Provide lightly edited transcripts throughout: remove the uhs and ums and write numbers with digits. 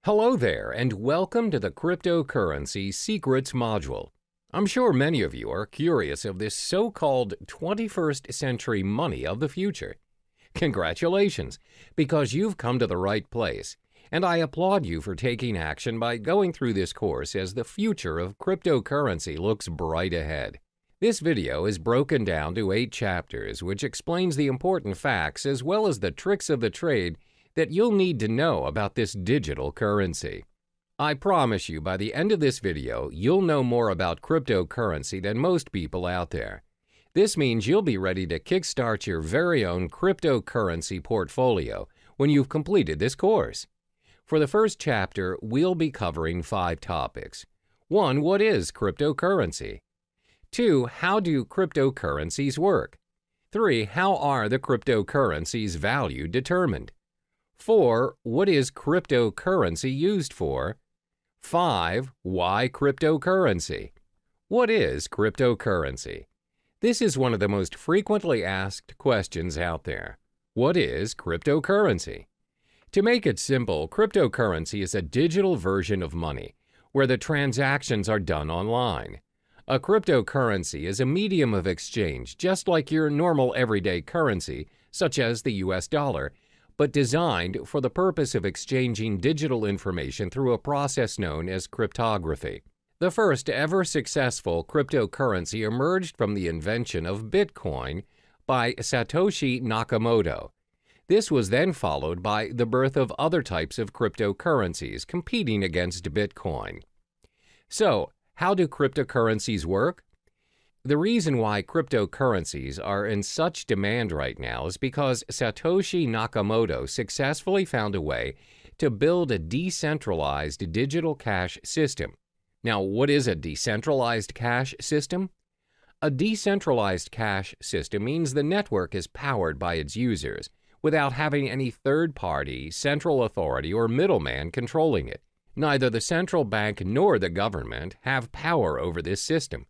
Hello there, and welcome to the Cryptocurrency Secrets module. I'm sure many of you are curious of this so-called 21st century money of the future. Congratulations, because you've come to the right place, and I applaud you for taking action by going through this course as the future of cryptocurrency looks bright ahead. This video is broken down to 8 chapters, which explains the important facts as well as the tricks of the trade that you'll need to know about this digital currency. I promise you by the end of this video, you'll know more about cryptocurrency than most people out there. This means you'll be ready to kickstart your very own cryptocurrency portfolio when you've completed this course. For the first chapter, we'll be covering 5 topics. 1. What is cryptocurrency? 2. How do cryptocurrencies work? 3. How are the cryptocurrency's value determined? 4. What is cryptocurrency used for? 5. Why cryptocurrency? What is cryptocurrency? This is one of the most frequently asked questions out there. What is cryptocurrency? To make it simple, cryptocurrency is a digital version of money, where the transactions are done online. A cryptocurrency is a medium of exchange, just like your normal everyday currency, such as the US dollar, but designed for the purpose of exchanging digital information through a process known as cryptography. The first ever successful cryptocurrency emerged from the invention of Bitcoin by Satoshi Nakamoto. This was then followed by the birth of other types of cryptocurrencies competing against Bitcoin. So, how do cryptocurrencies work? The reason why cryptocurrencies are in such demand right now is because Satoshi Nakamoto successfully found a way to build a decentralized digital cash system. Now, what is a decentralized cash system? A decentralized cash system means the network is powered by its users without having any third-party, central authority, or middleman controlling it. Neither the central bank nor the government have power over this system.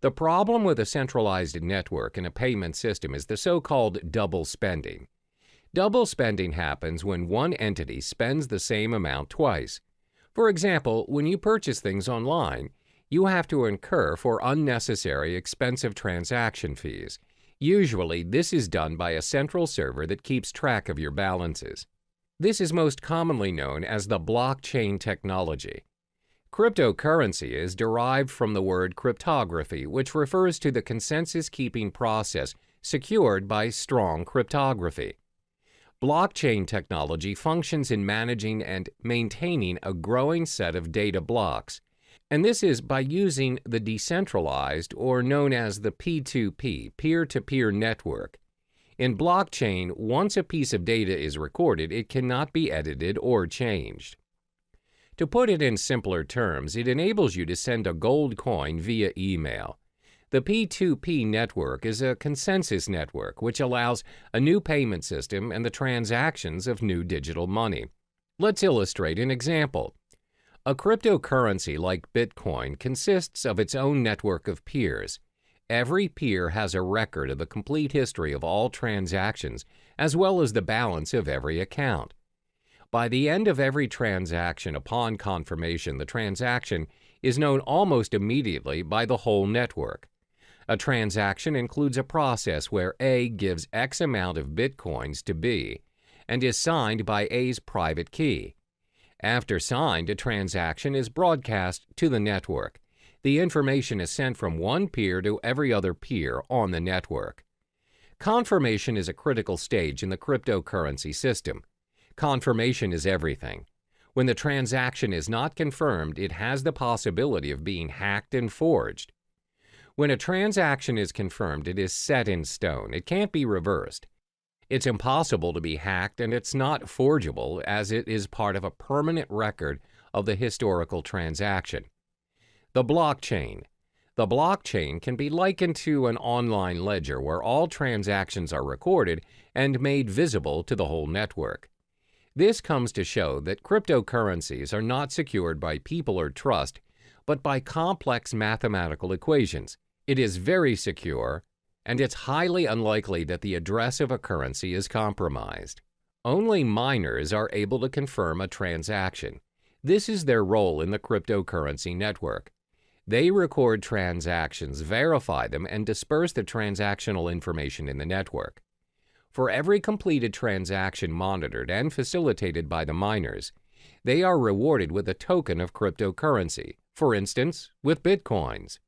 The problem with a centralized network in a payment system is the so-called double spending. Double spending happens when one entity spends the same amount twice. For example, when you purchase things online, you have to incur for unnecessary expensive transaction fees. Usually, this is done by a central server that keeps track of your balances. This is most commonly known as the blockchain technology. Cryptocurrency is derived from the word cryptography, which refers to the consensus-keeping process secured by strong cryptography. Blockchain technology functions in managing and maintaining a growing set of data blocks, and this is by using the decentralized, or known as the P2P, peer-to-peer network. In blockchain, once a piece of data is recorded, it cannot be edited or changed. To put it in simpler terms, it enables you to send a gold coin via email. The P2P network is a consensus network which allows a new payment system and the transactions of new digital money. Let's illustrate an example. A cryptocurrency like Bitcoin consists of its own network of peers. Every peer has a record of the complete history of all transactions, as well as the balance of every account. By the end of every transaction upon confirmation, the transaction is known almost immediately by the whole network. A transaction includes a process where A gives X amount of Bitcoins to B and is signed by A's private key. After signed, a transaction is broadcast to the network. The information is sent from one peer to every other peer on the network. Confirmation is a critical stage in the cryptocurrency system. Confirmation is everything. When the transaction is not confirmed, it has the possibility of being hacked and forged. When a transaction is confirmed, it is set in stone. It can't be reversed. It's impossible to be hacked, and it's not forgeable as it is part of a permanent record of the historical transaction. The blockchain. The blockchain can be likened to an online ledger where all transactions are recorded and made visible to the whole network. This comes to show that cryptocurrencies are not secured by people or trust, but by complex mathematical equations. It is very secure, and it's highly unlikely that the address of a currency is compromised. Only miners are able to confirm a transaction. This is their role in the cryptocurrency network. They record transactions, verify them, and disperse the transactional information in the network. For every completed transaction monitored and facilitated by the miners, they are rewarded with a token of cryptocurrency, for instance, with bitcoins.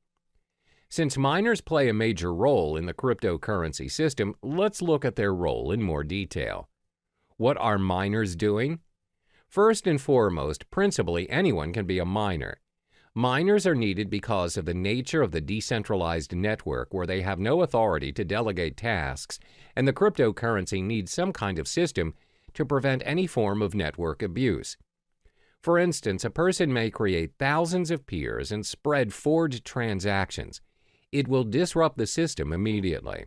Since miners play a major role in the cryptocurrency system, let's look at their role in more detail. What are miners doing? First and foremost, principally anyone can be a miner. Miners are needed because of the nature of the decentralized network where they have no authority to delegate tasks, and the cryptocurrency needs some kind of system to prevent any form of network abuse. For instance, a person may create thousands of peers and spread forged transactions. It will disrupt the system immediately.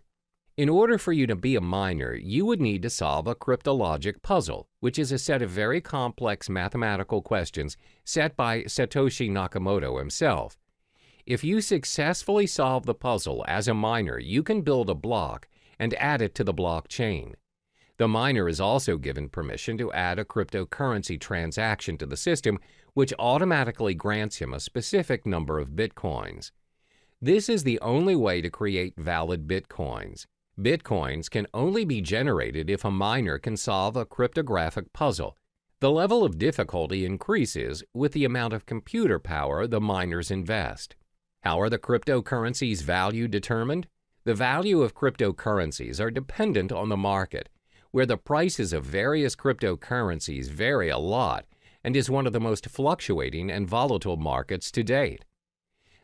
In order for you to be a miner, you would need to solve a cryptologic puzzle, which is a set of very complex mathematical questions set by Satoshi Nakamoto himself. If you successfully solve the puzzle as a miner, you can build a block and add it to the blockchain. The miner is also given permission to add a cryptocurrency transaction to the system, which automatically grants him a specific number of bitcoins. This is the only way to create valid bitcoins. Bitcoins can only be generated if a miner can solve a cryptographic puzzle. The level of difficulty increases with the amount of computer power the miners invest. How are the cryptocurrencies' value determined? The value of cryptocurrencies are dependent on the market, where the prices of various cryptocurrencies vary a lot and is one of the most fluctuating and volatile markets to date.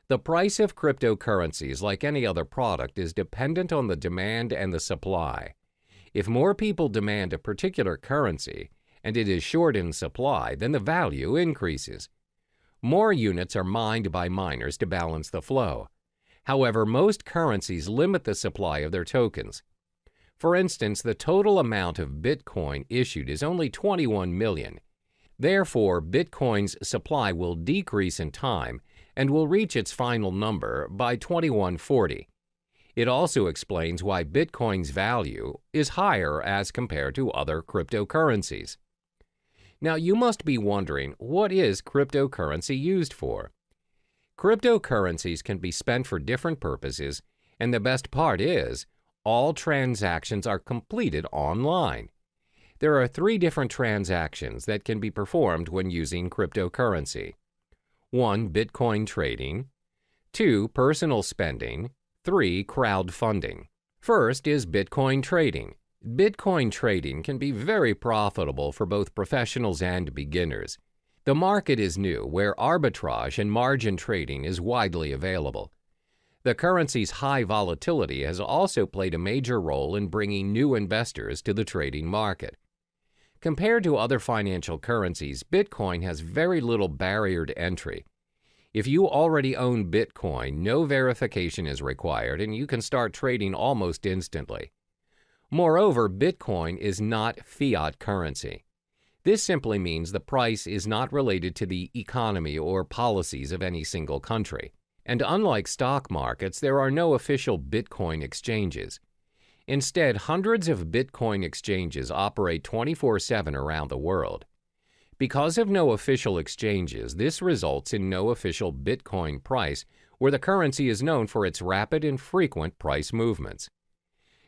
The price of cryptocurrencies, like any other product, is dependent on the demand and the supply. If more people demand a particular currency and it is short in supply, then the value increases. More units are mined by miners to balance the flow. However, most currencies limit the supply of their tokens. For instance, the total amount of Bitcoin issued is only 21 million. Therefore, Bitcoin's supply will decrease in time and will reach its final number by 2140. It also explains why Bitcoin's value is higher as compared to other cryptocurrencies. Now, you must be wondering, what is cryptocurrency used for? Cryptocurrencies can be spent for different purposes, and the best part is, all transactions are completed online. There are 3 different transactions that can be performed when using cryptocurrency. 1. Bitcoin trading. 2. Personal spending. 3. Crowdfunding. First is Bitcoin trading. Bitcoin trading can be very profitable for both professionals and beginners. The market is new, where arbitrage and margin trading is widely available. The currency's high volatility has also played a major role in bringing new investors to the trading market. Compared to other financial currencies, Bitcoin has very little barrier to entry. If you already own Bitcoin, no verification is required and you can start trading almost instantly. Moreover, Bitcoin is not fiat currency. This simply means the price is not related to the economy or policies of any single country. And unlike stock markets, there are no official Bitcoin exchanges. Instead, hundreds of Bitcoin exchanges operate 24/7 around the world. Because of no official exchanges, this results in no official Bitcoin price, where the currency is known for its rapid and frequent price movements.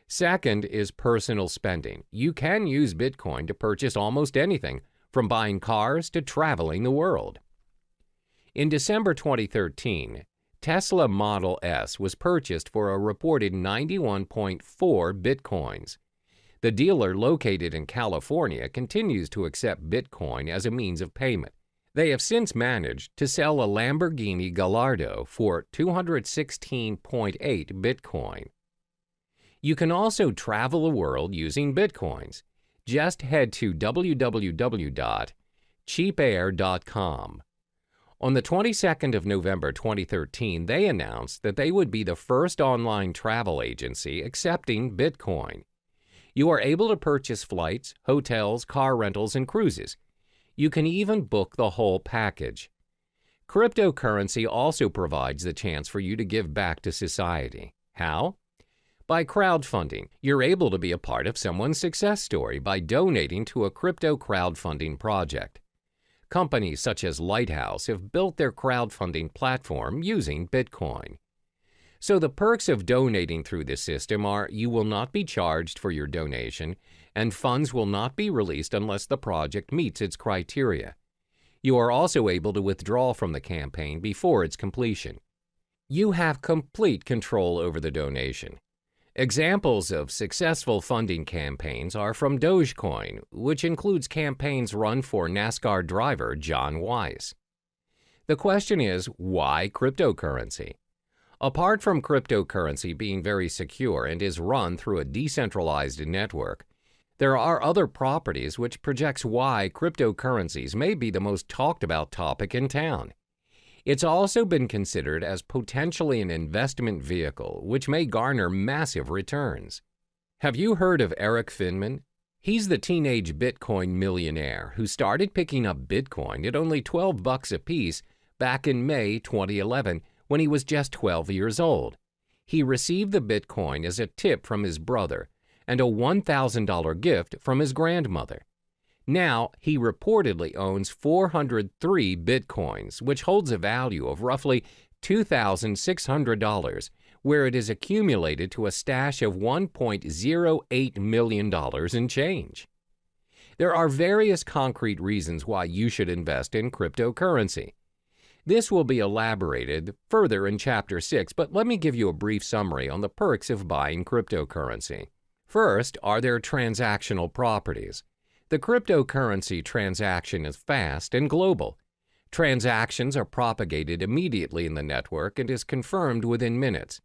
Second is personal spending. You can use Bitcoin to purchase almost anything, from buying cars to traveling the world. In December 2013, Tesla Model S was purchased for a reported 91.4 bitcoins. The dealer, located in California, continues to accept Bitcoin as a means of payment. They have since managed to sell a Lamborghini Gallardo for 216.8 Bitcoin. You can also travel the world using Bitcoins. Just head to www.cheapair.com. On the 22nd of November 2013, they announced that they would be the first online travel agency accepting Bitcoin. You are able to purchase flights, hotels, car rentals, and cruises. You can even book the whole package. Cryptocurrency also provides the chance for you to give back to society. How? By crowdfunding. You're able to be a part of someone's success story by donating to a crypto crowdfunding project. Companies such as Lighthouse have built their crowdfunding platform using Bitcoin. So the perks of donating through this system are you will not be charged for your donation, and funds will not be released unless the project meets its criteria. You are also able to withdraw from the campaign before its completion. You have complete control over the donation. Examples of successful funding campaigns are from Dogecoin, which includes campaigns run for NASCAR driver John Weiss. The question is, why cryptocurrency? Apart from cryptocurrency being very secure and is run through a decentralized network, there are other properties which projects why cryptocurrencies may be the most talked about topic in town. It's also been considered as potentially an investment vehicle which may garner massive returns. Have you heard of Eric Finman? He's the teenage Bitcoin millionaire who started picking up Bitcoin at only $12 a piece back in May 2011 when he was just 12 years old. He received the Bitcoin as a tip from his brother and a $1,000 gift from his grandmother. Now, he reportedly owns 403 Bitcoins, which holds a value of roughly $2,600, where it is accumulated to a stash of $1.08 million in change. There are various concrete reasons why you should invest in cryptocurrency. This will be elaborated further in Chapter 6, but let me give you a brief summary on the perks of buying cryptocurrency. First are their transactional properties. The cryptocurrency transaction is fast and global. Transactions are propagated immediately in the network and is confirmed within minutes.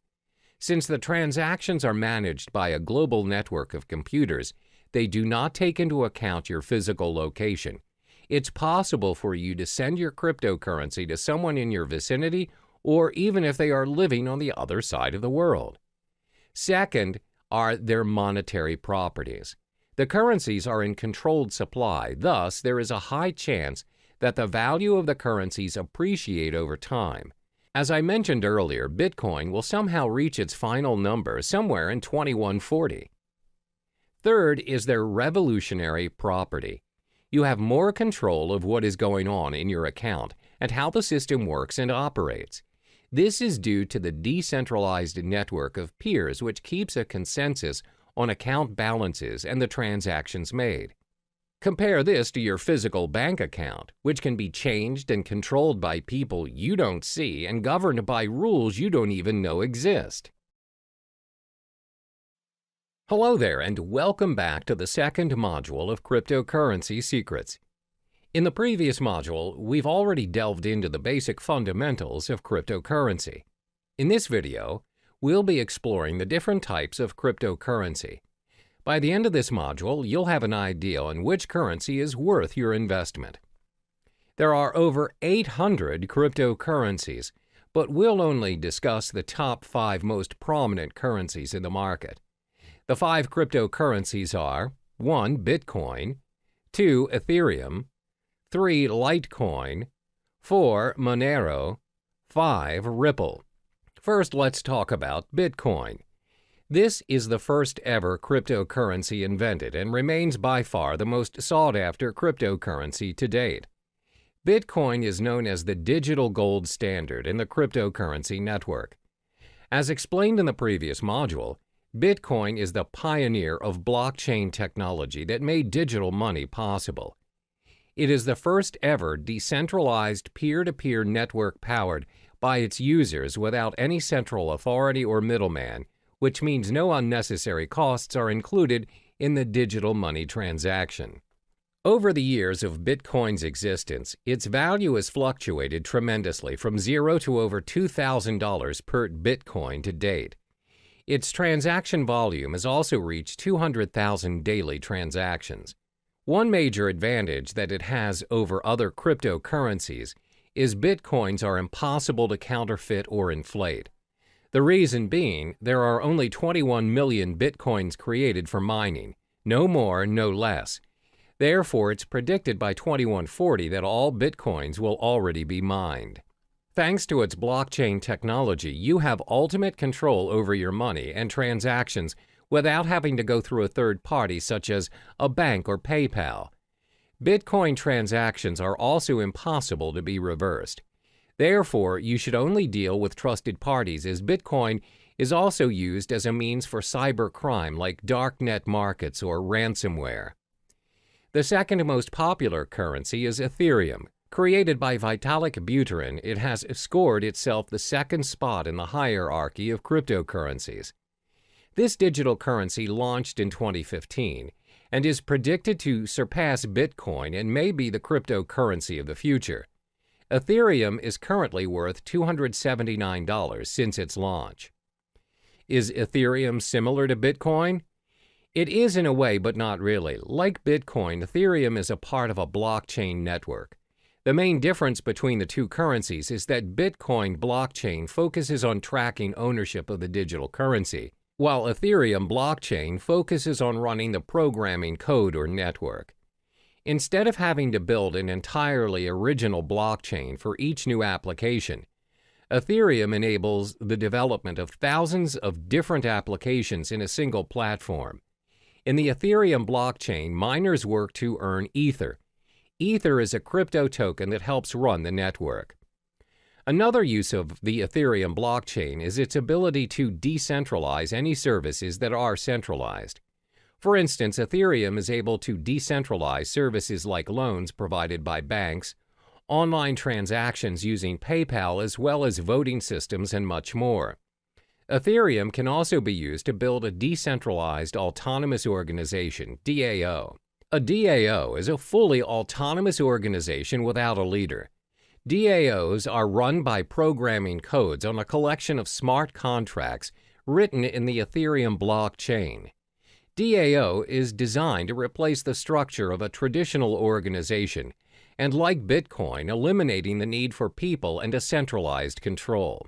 Since the transactions are managed by a global network of computers, they do not take into account your physical location. It's possible for you to send your cryptocurrency to someone in your vicinity or even if they are living on the other side of the world. Second are their monetary properties. The currencies are in controlled supply, thus there is a high chance that the value of the currencies appreciate over time. As I mentioned earlier, Bitcoin will somehow reach its final number somewhere in 2140. Third is their revolutionary property. You have more control of what is going on in your account and how the system works and operates. This is due to the decentralized network of peers which keeps a consensus on account balances and the transactions made. Compare this to your physical bank account, which can be changed and controlled by people you don't see and governed by rules you don't even know exist. Hello there, and welcome back to the second module of Cryptocurrency Secrets. In the previous module, we've already delved into the basic fundamentals of cryptocurrency. In this video, we'll be exploring the different types of cryptocurrency. By the end of this module, you'll have an idea on which currency is worth your investment. There are over 800 cryptocurrencies, but we'll only discuss the top 5 most prominent currencies in the market. The 5 cryptocurrencies are 1. Bitcoin, 2. Ethereum, 3. Litecoin, 4. Monero, 5. Ripple. First, let's talk about Bitcoin. This is the first ever cryptocurrency invented and remains by far the most sought-after cryptocurrency to date. Bitcoin is known as the digital gold standard in the cryptocurrency network. As explained in the previous module, Bitcoin is the pioneer of blockchain technology that made digital money possible. It is the first ever decentralized peer-to-peer network powered by its users without any central authority or middleman, which means no unnecessary costs are included in the digital money transaction. Over the years of Bitcoin's existence, its value has fluctuated tremendously from $0 to over $2,000 per Bitcoin to date. Its transaction volume has also reached 200,000 daily transactions. One major advantage that it has over other cryptocurrencies is Bitcoins are impossible to counterfeit or inflate. The reason being, there are only 21 million Bitcoins created for mining, no more, no less. Therefore, it's predicted by 2140 that all Bitcoins will already be mined. Thanks to its blockchain technology, you have ultimate control over your money and transactions without having to go through a third party such as a bank or PayPal. Bitcoin transactions are also impossible to be reversed. Therefore, you should only deal with trusted parties, as Bitcoin is also used as a means for cybercrime like darknet markets or ransomware. The second most popular currency is Ethereum. Created by Vitalik Buterin, it has scored itself the second spot in the hierarchy of cryptocurrencies. This digital currency launched in 2015 and is predicted to surpass Bitcoin and may be the cryptocurrency of the future. Ethereum is currently worth $279 since its launch. Is Ethereum similar to Bitcoin? It is in a way, but not really. Like Bitcoin, Ethereum is a part of a blockchain network. The main difference between the two currencies is that Bitcoin blockchain focuses on tracking ownership of the digital currency, while Ethereum blockchain focuses on running the programming code or network. Instead of having to build an entirely original blockchain for each new application, Ethereum enables the development of thousands of different applications in a single platform. In the Ethereum blockchain, miners work to earn Ether. Ether is a crypto token that helps run the network. Another use of the Ethereum blockchain is its ability to decentralize any services that are centralized. For instance, Ethereum is able to decentralize services like loans provided by banks, online transactions using PayPal, as well as voting systems and much more. Ethereum can also be used to build a decentralized autonomous organization, DAO. A DAO is a fully autonomous organization without a leader. DAOs are run by programming codes on a collection of smart contracts written in the Ethereum blockchain. DAO is designed to replace the structure of a traditional organization and, like Bitcoin, eliminating the need for people and a centralized control.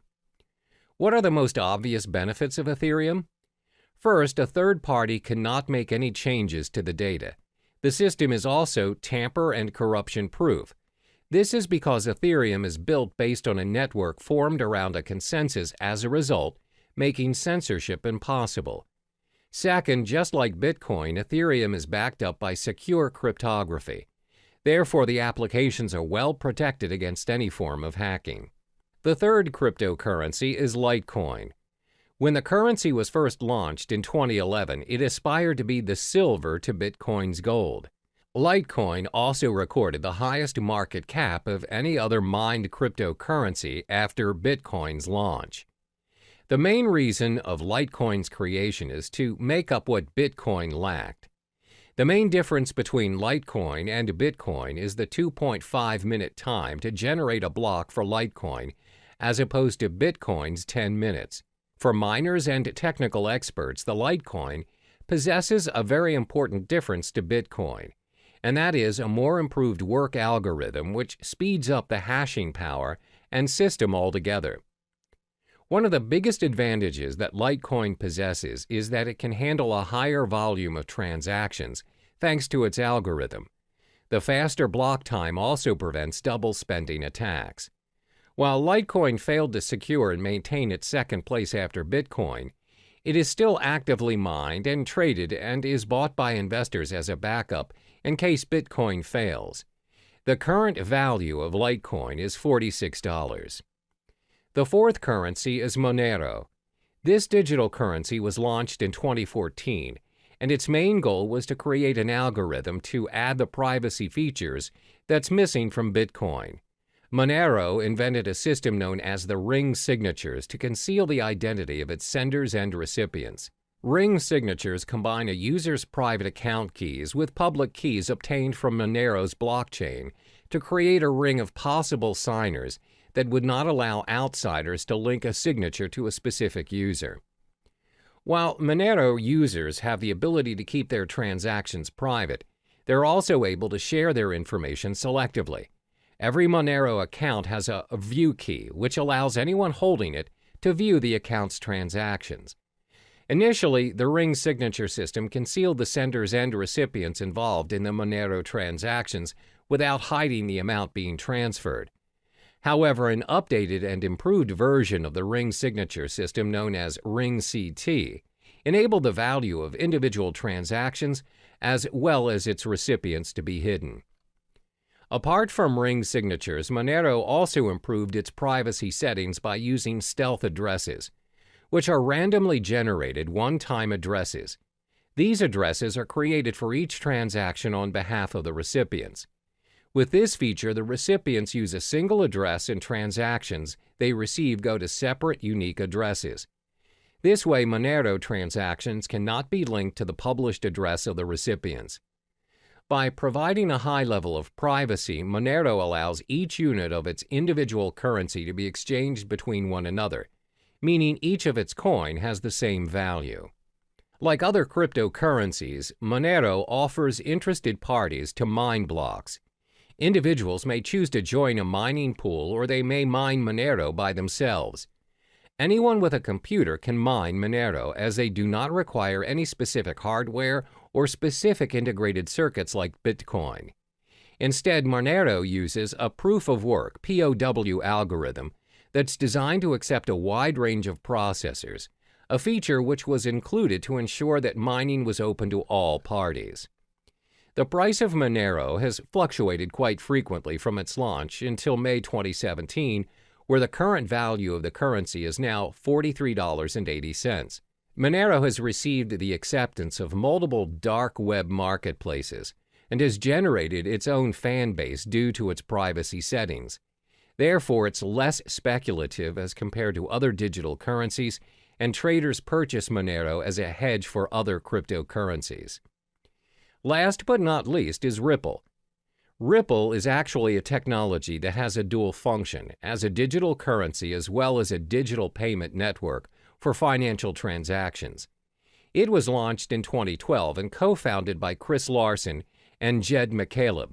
What are the most obvious benefits of Ethereum? First, a third party cannot make any changes to the data. The system is also tamper and corruption proof. This is because Ethereum is built based on a network formed around a consensus, as a result, making censorship impossible. Second, just like Bitcoin, Ethereum is backed up by secure cryptography. Therefore, the applications are well protected against any form of hacking. The third cryptocurrency is Litecoin. When the currency was first launched in 2011, it aspired to be the silver to Bitcoin's gold. Litecoin also recorded the highest market cap of any other mined cryptocurrency after Bitcoin's launch. The main reason of Litecoin's creation is to make up what Bitcoin lacked. The main difference between Litecoin and Bitcoin is the 2.5-minute time to generate a block for Litecoin, as opposed to Bitcoin's 10 minutes. For miners and technical experts, the Litecoin possesses a very important difference to Bitcoin, and that is a more improved work algorithm which speeds up the hashing power and system altogether. One of the biggest advantages that Litecoin possesses is that it can handle a higher volume of transactions thanks to its algorithm. The faster block time also prevents double spending attacks. While Litecoin failed to secure and maintain its second place after Bitcoin, it is still actively mined and traded and is bought by investors as a backup in case Bitcoin fails. The current value of Litecoin is $46. The fourth currency is Monero. This digital currency was launched in 2014, and its main goal was to create an algorithm to add the privacy features that's missing from Bitcoin. Monero invented a system known as the ring signatures to conceal the identity of its senders and recipients. Ring signatures combine a user's private account keys with public keys obtained from Monero's blockchain to create a ring of possible signers that would not allow outsiders to link a signature to a specific user. While Monero users have the ability to keep their transactions private, they're also able to share their information selectively. Every Monero account has a view key, which allows anyone holding it to view the account's transactions. Initially, the ring signature system concealed the senders and recipients involved in the Monero transactions without hiding the amount being transferred. However, an updated and improved version of the ring signature system known as Ring CT enabled the value of individual transactions as well as its recipients to be hidden. Apart from ring signatures, Monero also improved its privacy settings by using stealth addresses, which are randomly generated one-time addresses. These addresses are created for each transaction on behalf of the recipients. With this feature, the recipients use a single address and transactions they receive go to separate, unique addresses. This way, Monero transactions cannot be linked to the published address of the recipients. By providing a high level of privacy, Monero allows each unit of its individual currency to be exchanged between one another, meaning each of its coin has the same value. Like other cryptocurrencies, Monero offers interested parties to mine blocks. Individuals may choose to join a mining pool, or they may mine Monero by themselves. Anyone with a computer can mine Monero, as they do not require any specific hardware or specific integrated circuits like Bitcoin. Instead, Monero uses a proof-of-work (POW) algorithm that's designed to accept a wide range of processors, a feature which was included to ensure that mining was open to all parties. The price of Monero has fluctuated quite frequently from its launch until May 2017, where the current value of the currency is now $43.80. Monero has received the acceptance of multiple dark web marketplaces and has generated its own fan base due to its privacy settings. Therefore, it's less speculative as compared to other digital currencies, and traders purchase Monero as a hedge for other cryptocurrencies. Last but not least is Ripple. Ripple is actually a technology that has a dual function as a digital currency as well as a digital payment network for financial transactions. It was launched in 2012 and co-founded by Chris Larsen and Jed McCaleb.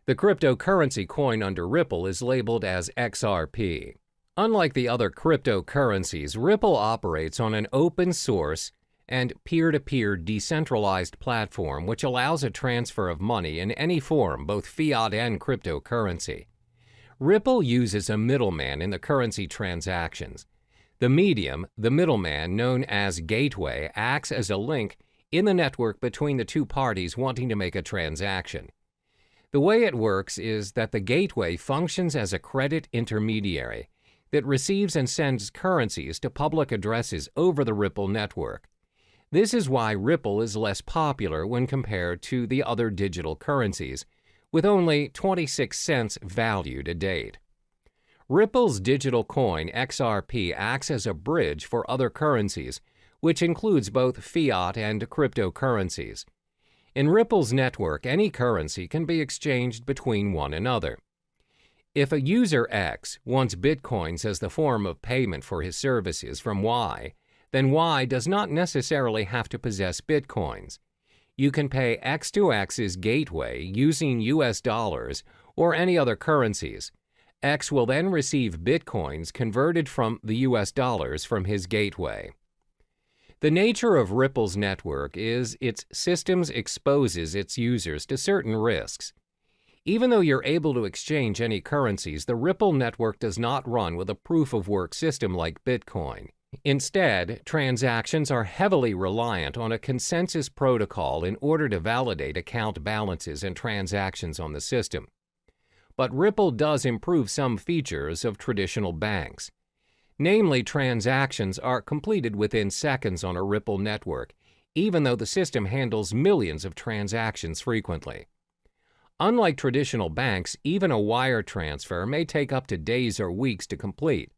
The cryptocurrency coin under Ripple is labeled as XRP. Unlike the other cryptocurrencies, Ripple operates on an open source and peer-to-peer decentralized platform which allows a transfer of money in any form, both fiat and cryptocurrency. Ripple uses a middleman in the currency transactions. The medium, the middleman known as gateway, acts as a link in the network between the two parties wanting to make a transaction. The way it works is that the gateway functions as a credit intermediary that receives and sends currencies to public addresses over the Ripple network. This is why Ripple is less popular when compared to the other digital currencies, with only 26 cents value to date. Ripple's digital coin XRP acts as a bridge for other currencies, which includes both fiat and cryptocurrencies. In Ripple's network, any currency can be exchanged between one another. If a user X wants Bitcoins as the form of payment for his services from Y, then Y does not necessarily have to possess Bitcoins. You can pay X to X's gateway using US dollars or any other currencies. X will then receive Bitcoins converted from the US dollars from his gateway. The nature of Ripple's network is its systems exposes its users to certain risks. Even though you're able to exchange any currencies, the Ripple network does not run with a proof-of-work system like Bitcoin. Instead, transactions are heavily reliant on a consensus protocol in order to validate account balances and transactions on the system. But Ripple does improve some features of traditional banks. Namely, transactions are completed within seconds on a Ripple network, even though the system handles millions of transactions frequently. Unlike traditional banks, even a wire transfer may take up to days or weeks to complete.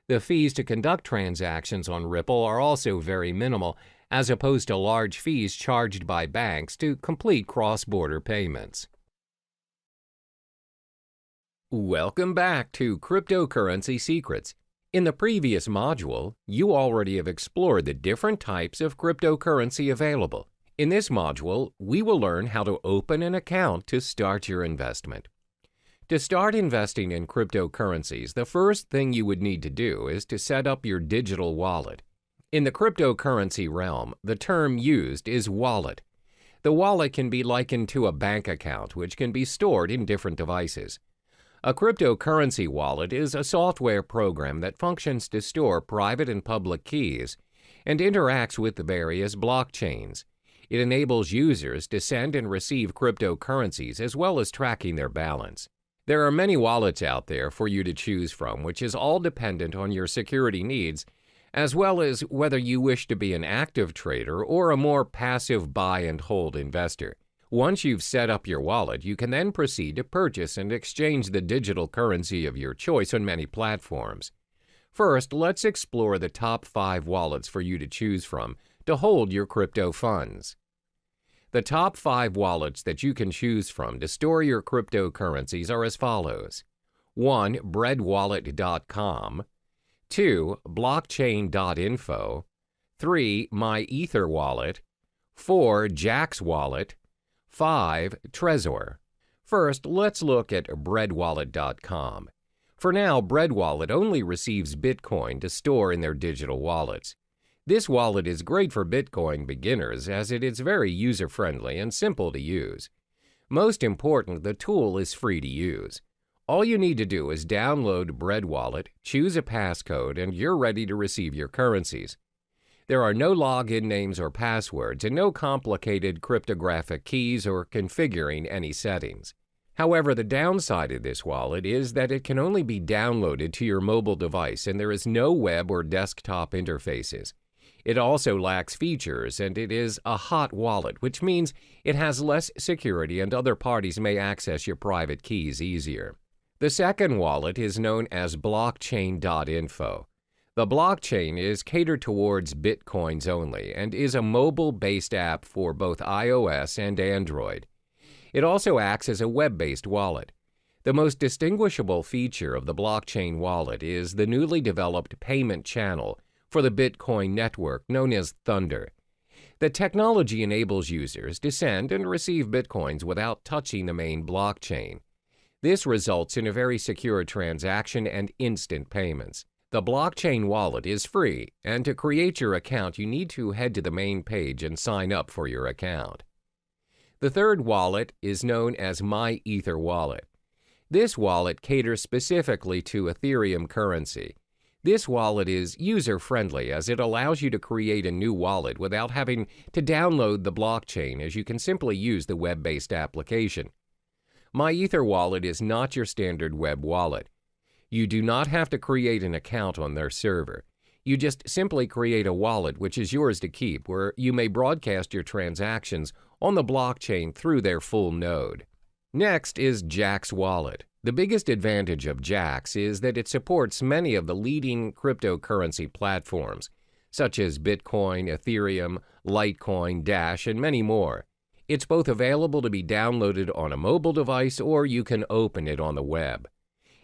The fees to conduct transactions on Ripple are also very minimal, as opposed to large fees charged by banks to complete cross-border payments. Welcome back to Cryptocurrency Secrets. In the previous module, you already have explored the different types of cryptocurrency available. In this module, we will learn how to open an account to start your investment. To start investing in cryptocurrencies, the first thing you would need to do is to set up your digital wallet. In the cryptocurrency realm, the term used is wallet. The wallet can be likened to a bank account, which can be stored in different devices. A cryptocurrency wallet is a software program that functions to store private and public keys and interacts with the various blockchains. It enables users to send and receive cryptocurrencies as well as tracking their balance. There are many wallets out there for you to choose from, which is all dependent on your security needs, as well as whether you wish to be an active trader or a more passive buy and hold investor. Once you've set up your wallet, you can then proceed to purchase and exchange the digital currency of your choice on many platforms. First, let's explore the top 5 wallets for you to choose from to hold your crypto funds. The top 5 wallets that you can choose from to store your cryptocurrencies are as follows. 1. breadwallet.com. 2. blockchain.info. 3. MyEtherWallet. 4. Jaxx Wallet. 5. Trezor. First, let's look at breadwallet.com. For now, BreadWallet only receives Bitcoin to store in their digital wallets. This wallet is great for Bitcoin beginners as it is very user-friendly and simple to use. Most important, the tool is free to use. All you need to do is download BreadWallet, choose a passcode, and you're ready to receive your currencies. There are no login names or passwords and no complicated cryptographic keys or configuring any settings. However, the downside of this wallet is that it can only be downloaded to your mobile device and there is no web or desktop interfaces. It also lacks features and it is a hot wallet, which means it has less security and other parties may access your private keys easier. The second wallet is known as blockchain.info. The blockchain is catered towards Bitcoins only and is a mobile-based app for both iOS and Android. It also acts as a web-based wallet. The most distinguishable feature of the blockchain wallet is the newly developed payment channel for the Bitcoin network known as Thunder. The technology enables users to send and receive Bitcoins without touching the main blockchain. This results in a very secure transaction and instant payments. The blockchain wallet is free, and to create your account, you need to head to the main page and sign up for your account. The third wallet is known as MyEtherWallet. This wallet caters specifically to Ethereum currency. This wallet is user-friendly as it allows you to create a new wallet without having to download the blockchain, as you can simply use the web-based application. MyEtherWallet is not your standard web wallet. You do not have to create an account on their server. You just simply create a wallet which is yours to keep, where you may broadcast your transactions on the blockchain through their full node. Next is Jaxx Wallet. The biggest advantage of Jaxx is that it supports many of the leading cryptocurrency platforms, such as Bitcoin, Ethereum, Litecoin, Dash, and many more. It's both available to be downloaded on a mobile device or you can open it on the web.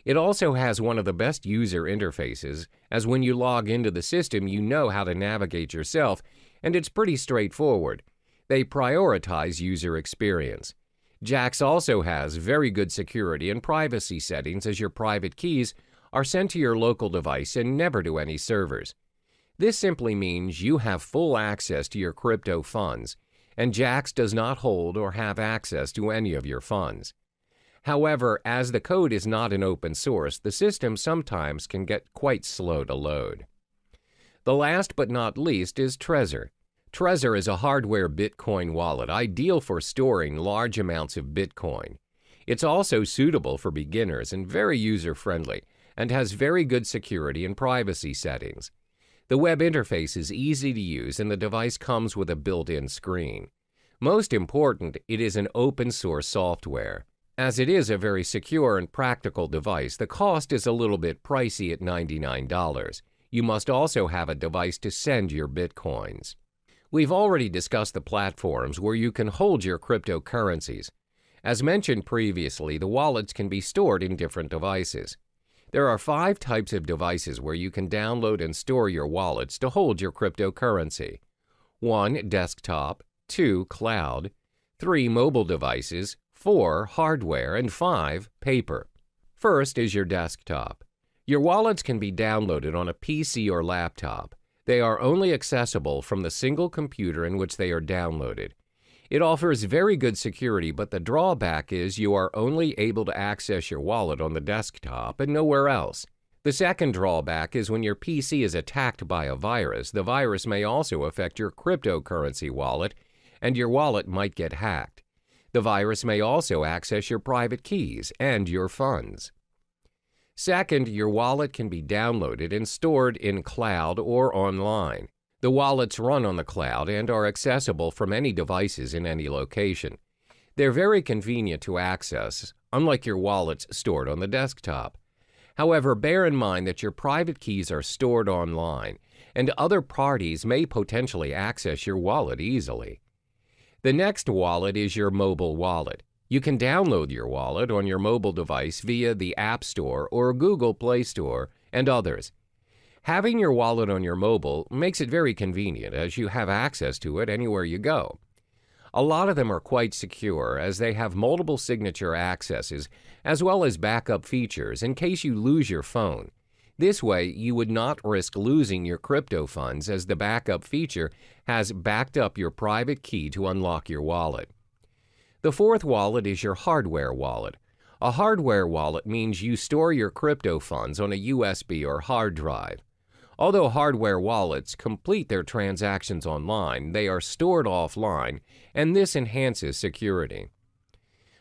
It also has one of the best user interfaces, as when you log into the system you know how to navigate yourself, and it's pretty straightforward. They prioritize user experience. Jaxx also has very good security and privacy settings, as your private keys are sent to your local device and never to any servers. This simply means you have full access to your crypto funds, and Jaxx does not hold or have access to any of your funds. However, as the code is not an open source, the system sometimes can get quite slow to load. The last but not least is Trezor. Trezor is a hardware Bitcoin wallet ideal for storing large amounts of Bitcoin. It's also suitable for beginners and very user-friendly, and has very good security and privacy settings. The web interface is easy to use and the device comes with a built-in screen. Most important, it is an open-source software. As it is a very secure and practical device, the cost is a little bit pricey at $99. You must also have a device to send your Bitcoins. We've already discussed the platforms where you can hold your cryptocurrencies. As mentioned previously, the wallets can be stored in different devices. There are 5 types of devices where you can download and store your wallets to hold your cryptocurrency. 1. Desktop. 2. Cloud. 3. Mobile devices. 4. Hardware. And 5. Paper. First is your desktop. Your wallets can be downloaded on a PC or laptop. They are only accessible from the single computer in which they are downloaded. It offers very good security, but the drawback is you are only able to access your wallet on the desktop and nowhere else. The second drawback is when your PC is attacked by a virus, the virus may also affect your cryptocurrency wallet, and your wallet might get hacked. The virus may also access your private keys and your funds. Second, your wallet can be downloaded and stored in cloud or online. The wallets run on the cloud and are accessible from any devices in any location. They're very convenient to access, unlike your wallets stored on the desktop. However, bear in mind that your private keys are stored online, and other parties may potentially access your wallet easily. The next wallet is your mobile wallet. You can download your wallet on your mobile device via the App Store or Google Play Store and others. Having your wallet on your mobile makes it very convenient as you have access to it anywhere you go. A lot of them are quite secure as they have multiple signature accesses as well as backup features in case you lose your phone. This way, you would not risk losing your crypto funds as the backup feature has backed up your private key to unlock your wallet. The fourth wallet is your hardware wallet. A hardware wallet means you store your crypto funds on a USB or hard drive. Although hardware wallets complete their transactions online, they are stored offline, and this enhances security.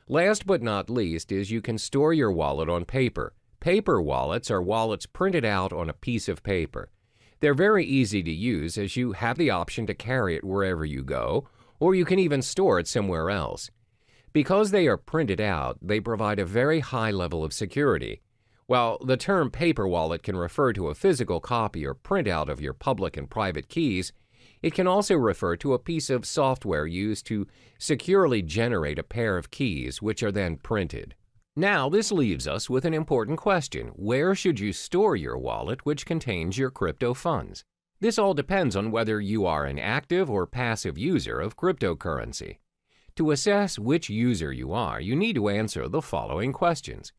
Last but not least is you can store your wallet on paper. Paper wallets are wallets printed out on a piece of paper. They're very easy to use as you have the option to carry it wherever you go, or you can even store it somewhere else. Because they are printed out, they provide a very high level of security. While the term paper wallet can refer to a physical copy or printout of your public and private keys, it can also refer to a piece of software used to securely generate a pair of keys, which are then printed. Now, this leaves us with an important question. Where should you store your wallet which contains your crypto funds? This all depends on whether you are an active or passive user of cryptocurrency. To assess which user you are, you need to answer the following questions.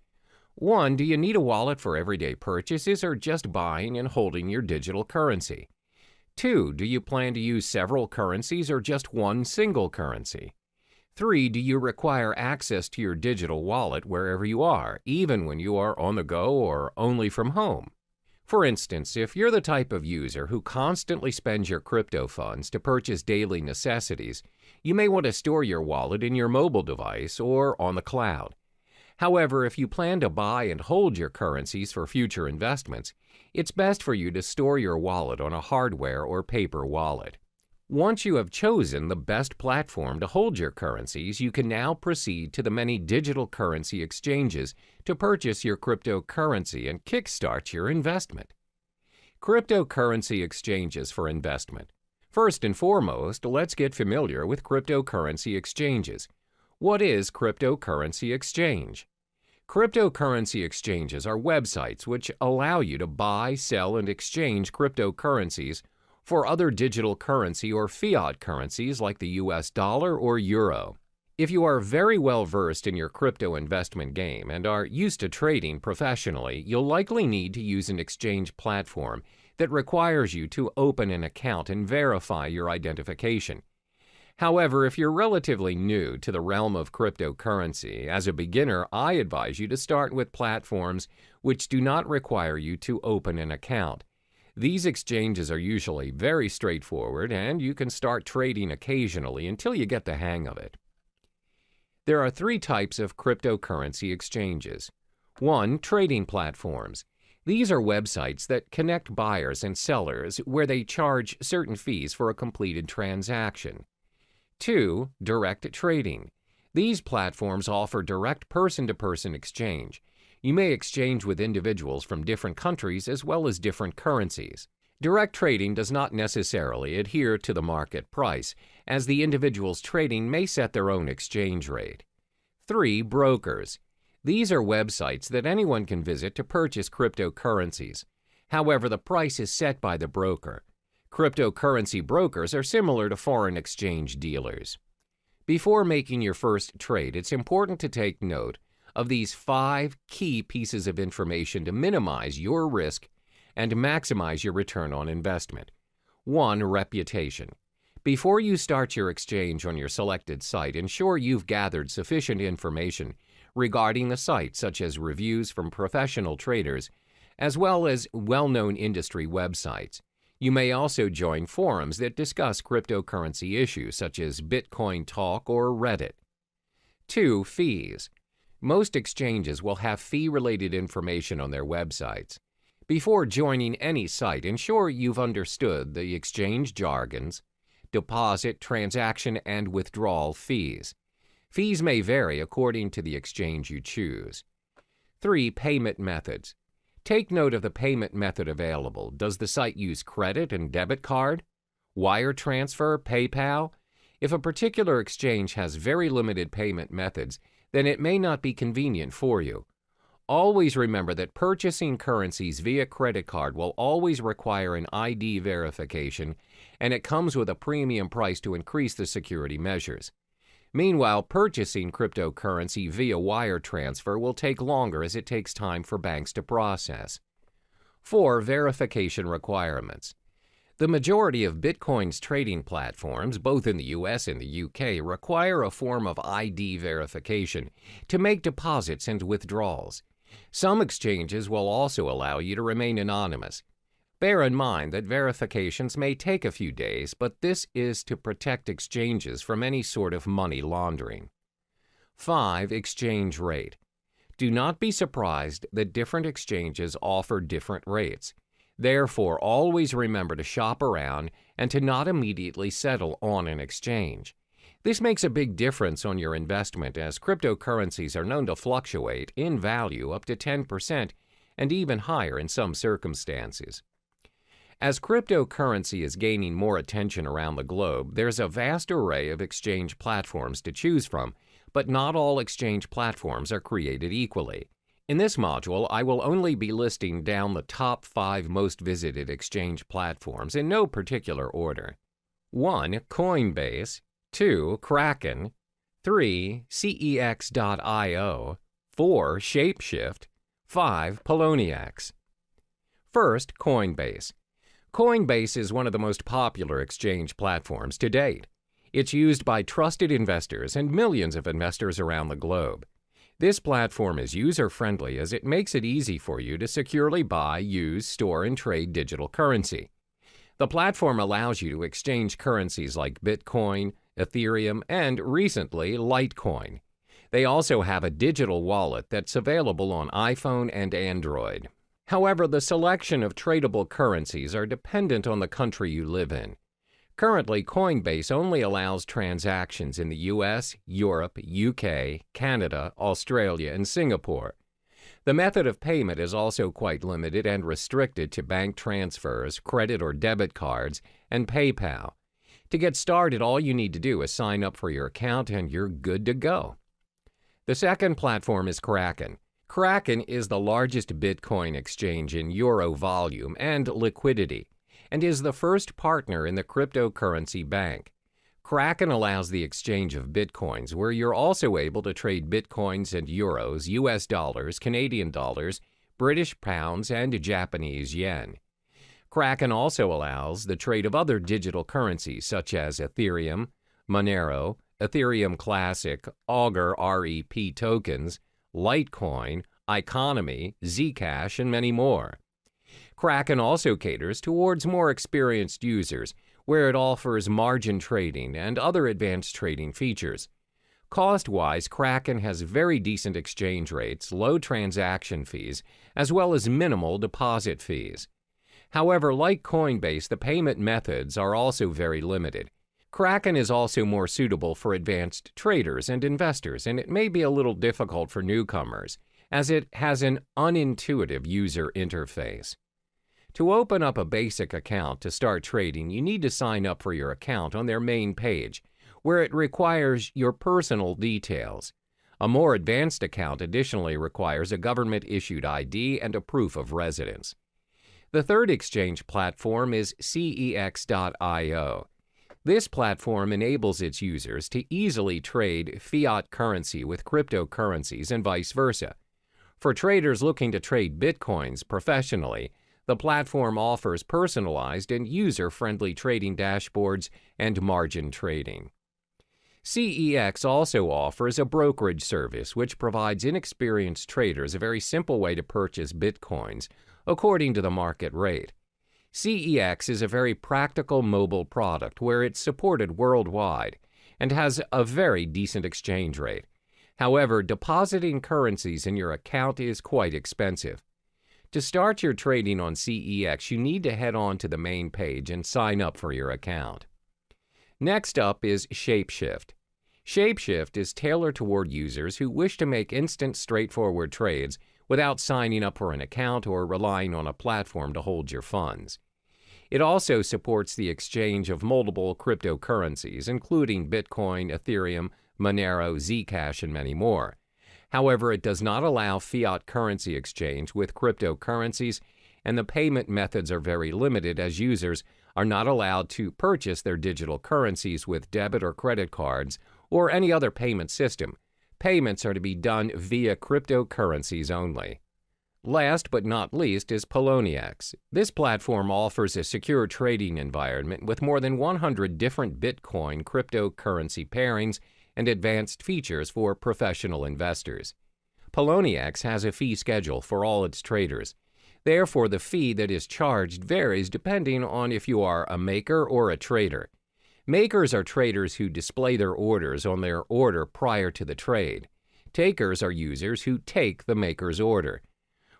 1. Do you need a wallet for everyday purchases or just buying and holding your digital currency? 2. Do you plan to use several currencies or just one single currency? 3. Do you require access to your digital wallet wherever you are, even when you are on the go or only from home? For instance, if you're the type of user who constantly spends your crypto funds to purchase daily necessities, you may want to store your wallet in your mobile device or on the cloud. However, if you plan to buy and hold your currencies for future investments, it's best for you to store your wallet on a hardware or paper wallet. Once you have chosen the best platform to hold your currencies, you can now proceed to the many digital currency exchanges to purchase your cryptocurrency and kickstart your investment. Cryptocurrency exchanges for investment. First and foremost, let's get familiar with cryptocurrency exchanges. What is cryptocurrency exchange? Cryptocurrency exchanges are websites which allow you to buy, sell, and exchange cryptocurrencies for other digital currency or fiat currencies like the US dollar or euro. If you are very well versed in your crypto investment game and are used to trading professionally, you'll likely need to use an exchange platform that requires you to open an account and verify your identification. However, if you're relatively new to the realm of cryptocurrency, as a beginner, I advise you to start with platforms which do not require you to open an account. These exchanges are usually very straightforward, and you can start trading occasionally until you get the hang of it. There are 3 types of cryptocurrency exchanges. 1. Trading platforms. These are websites that connect buyers and sellers where they charge certain fees for a completed transaction. 2. Direct trading. These platforms offer direct person-to-person exchange. You may exchange with individuals from different countries as well as different currencies. Direct trading does not necessarily adhere to the market price, as the individuals trading may set their own exchange rate. 3. Brokers. These are websites that anyone can visit to purchase cryptocurrencies. However, the price is set by the broker. Cryptocurrency brokers are similar to foreign exchange dealers. Before making your first trade, it's important to take note of these 5 key pieces of information to minimize your risk and maximize your return on investment. 1. Reputation. Before you start your exchange on your selected site, ensure you've gathered sufficient information regarding the site, such as reviews from professional traders, as well as well-known industry websites. You may also join forums that discuss cryptocurrency issues such as Bitcoin Talk or Reddit. 2. Fees. Most exchanges will have fee-related information on their websites. Before joining any site, ensure you've understood the exchange jargons, deposit, transaction, and withdrawal fees. Fees may vary according to the exchange you choose. 3. Payment methods. Take note of the payment method available. Does the site use credit and debit card, wire transfer, PayPal? If a particular exchange has very limited payment methods, then it may not be convenient for you. Always remember that purchasing currencies via credit card will always require an ID verification, and it comes with a premium price to increase the security measures. Meanwhile, purchasing cryptocurrency via wire transfer will take longer as it takes time for banks to process. 4. Verification requirements. The majority of Bitcoin's trading platforms, both in the US and the UK, require a form of ID verification to make deposits and withdrawals. Some exchanges will also allow you to remain anonymous. Bear in mind that verifications may take a few days, but this is to protect exchanges from any sort of money laundering. 5. Exchange rate. Do not be surprised that different exchanges offer different rates. Therefore, always remember to shop around and to not immediately settle on an exchange. This makes a big difference on your investment, as cryptocurrencies are known to fluctuate in value up to 10% and even higher in some circumstances. As cryptocurrency is gaining more attention around the globe, there's a vast array of exchange platforms to choose from, but not all exchange platforms are created equally. In this module, I will only be listing down the top 5 most visited exchange platforms in no particular order. 1. Coinbase. 2. Kraken. 3. CEX.io. 4. Shapeshift. 5. Poloniex. First, Coinbase. Coinbase is one of the most popular exchange platforms to date. It's used by trusted investors and millions of investors around the globe. This platform is user-friendly as it makes it easy for you to securely buy, use, store, and trade digital currency. The platform allows you to exchange currencies like Bitcoin, Ethereum, and recently, Litecoin. They also have a digital wallet that's available on iPhone and Android. However, the selection of tradable currencies are dependent on the country you live in. Currently, Coinbase only allows transactions in the US, Europe, UK, Canada, Australia, and Singapore. The method of payment is also quite limited and restricted to bank transfers, credit or debit cards, and PayPal. To get started, all you need to do is sign up for your account and you're good to go. The second platform is Kraken. Kraken is the largest Bitcoin exchange in euro volume and liquidity, and is the first partner in the cryptocurrency bank. Kraken allows the exchange of Bitcoins, where you're also able to trade Bitcoins and euros, US dollars, Canadian dollars, British pounds, and Japanese yen. Kraken also allows the trade of other digital currencies such as Ethereum, Monero, Ethereum Classic, Augur REP tokens, Litecoin, Economy, Zcash, and many more. Kraken also caters towards more experienced users, where it offers margin trading and other advanced trading features. Cost-wise, Kraken has very decent exchange rates, low transaction fees, as well as minimal deposit fees. However, like Coinbase, the payment methods are also very limited. Kraken is also more suitable for advanced traders and investors, and it may be a little difficult for newcomers, as it has an unintuitive user interface. To open up a basic account to start trading, you need to sign up for your account on their main page, where it requires your personal details. A more advanced account additionally requires a government-issued ID and a proof of residence. The third exchange platform is CEX.io. This platform enables its users to easily trade fiat currency with cryptocurrencies and vice versa. For traders looking to trade Bitcoins professionally, the platform offers personalized and user-friendly trading dashboards and margin trading. CEX also offers a brokerage service which provides inexperienced traders a very simple way to purchase Bitcoins according to the market rate. CEX is a very practical mobile product where it's supported worldwide and has a very decent exchange rate. However, depositing currencies in your account is quite expensive. To start your trading on CEX, you need to head on to the main page and sign up for your account. Next up is Shapeshift. Shapeshift is tailored toward users who wish to make instant, straightforward trades without signing up for an account or relying on a platform to hold your funds. It also supports the exchange of multiple cryptocurrencies, including Bitcoin, Ethereum, Monero, Zcash, and many more. However, it does not allow fiat currency exchange with cryptocurrencies, and the payment methods are very limited as users are not allowed to purchase their digital currencies with debit or credit cards or any other payment system. Payments are to be done via cryptocurrencies only. Last but not least is Poloniex. This platform offers a secure trading environment with more than 100 different Bitcoin cryptocurrency pairings and advanced features for professional investors. Poloniex has a fee schedule for all its traders. Therefore, the fee that is charged varies depending on if you are a maker or a trader. Makers are traders who display their orders on their order prior to the trade. Takers are users who take the maker's order.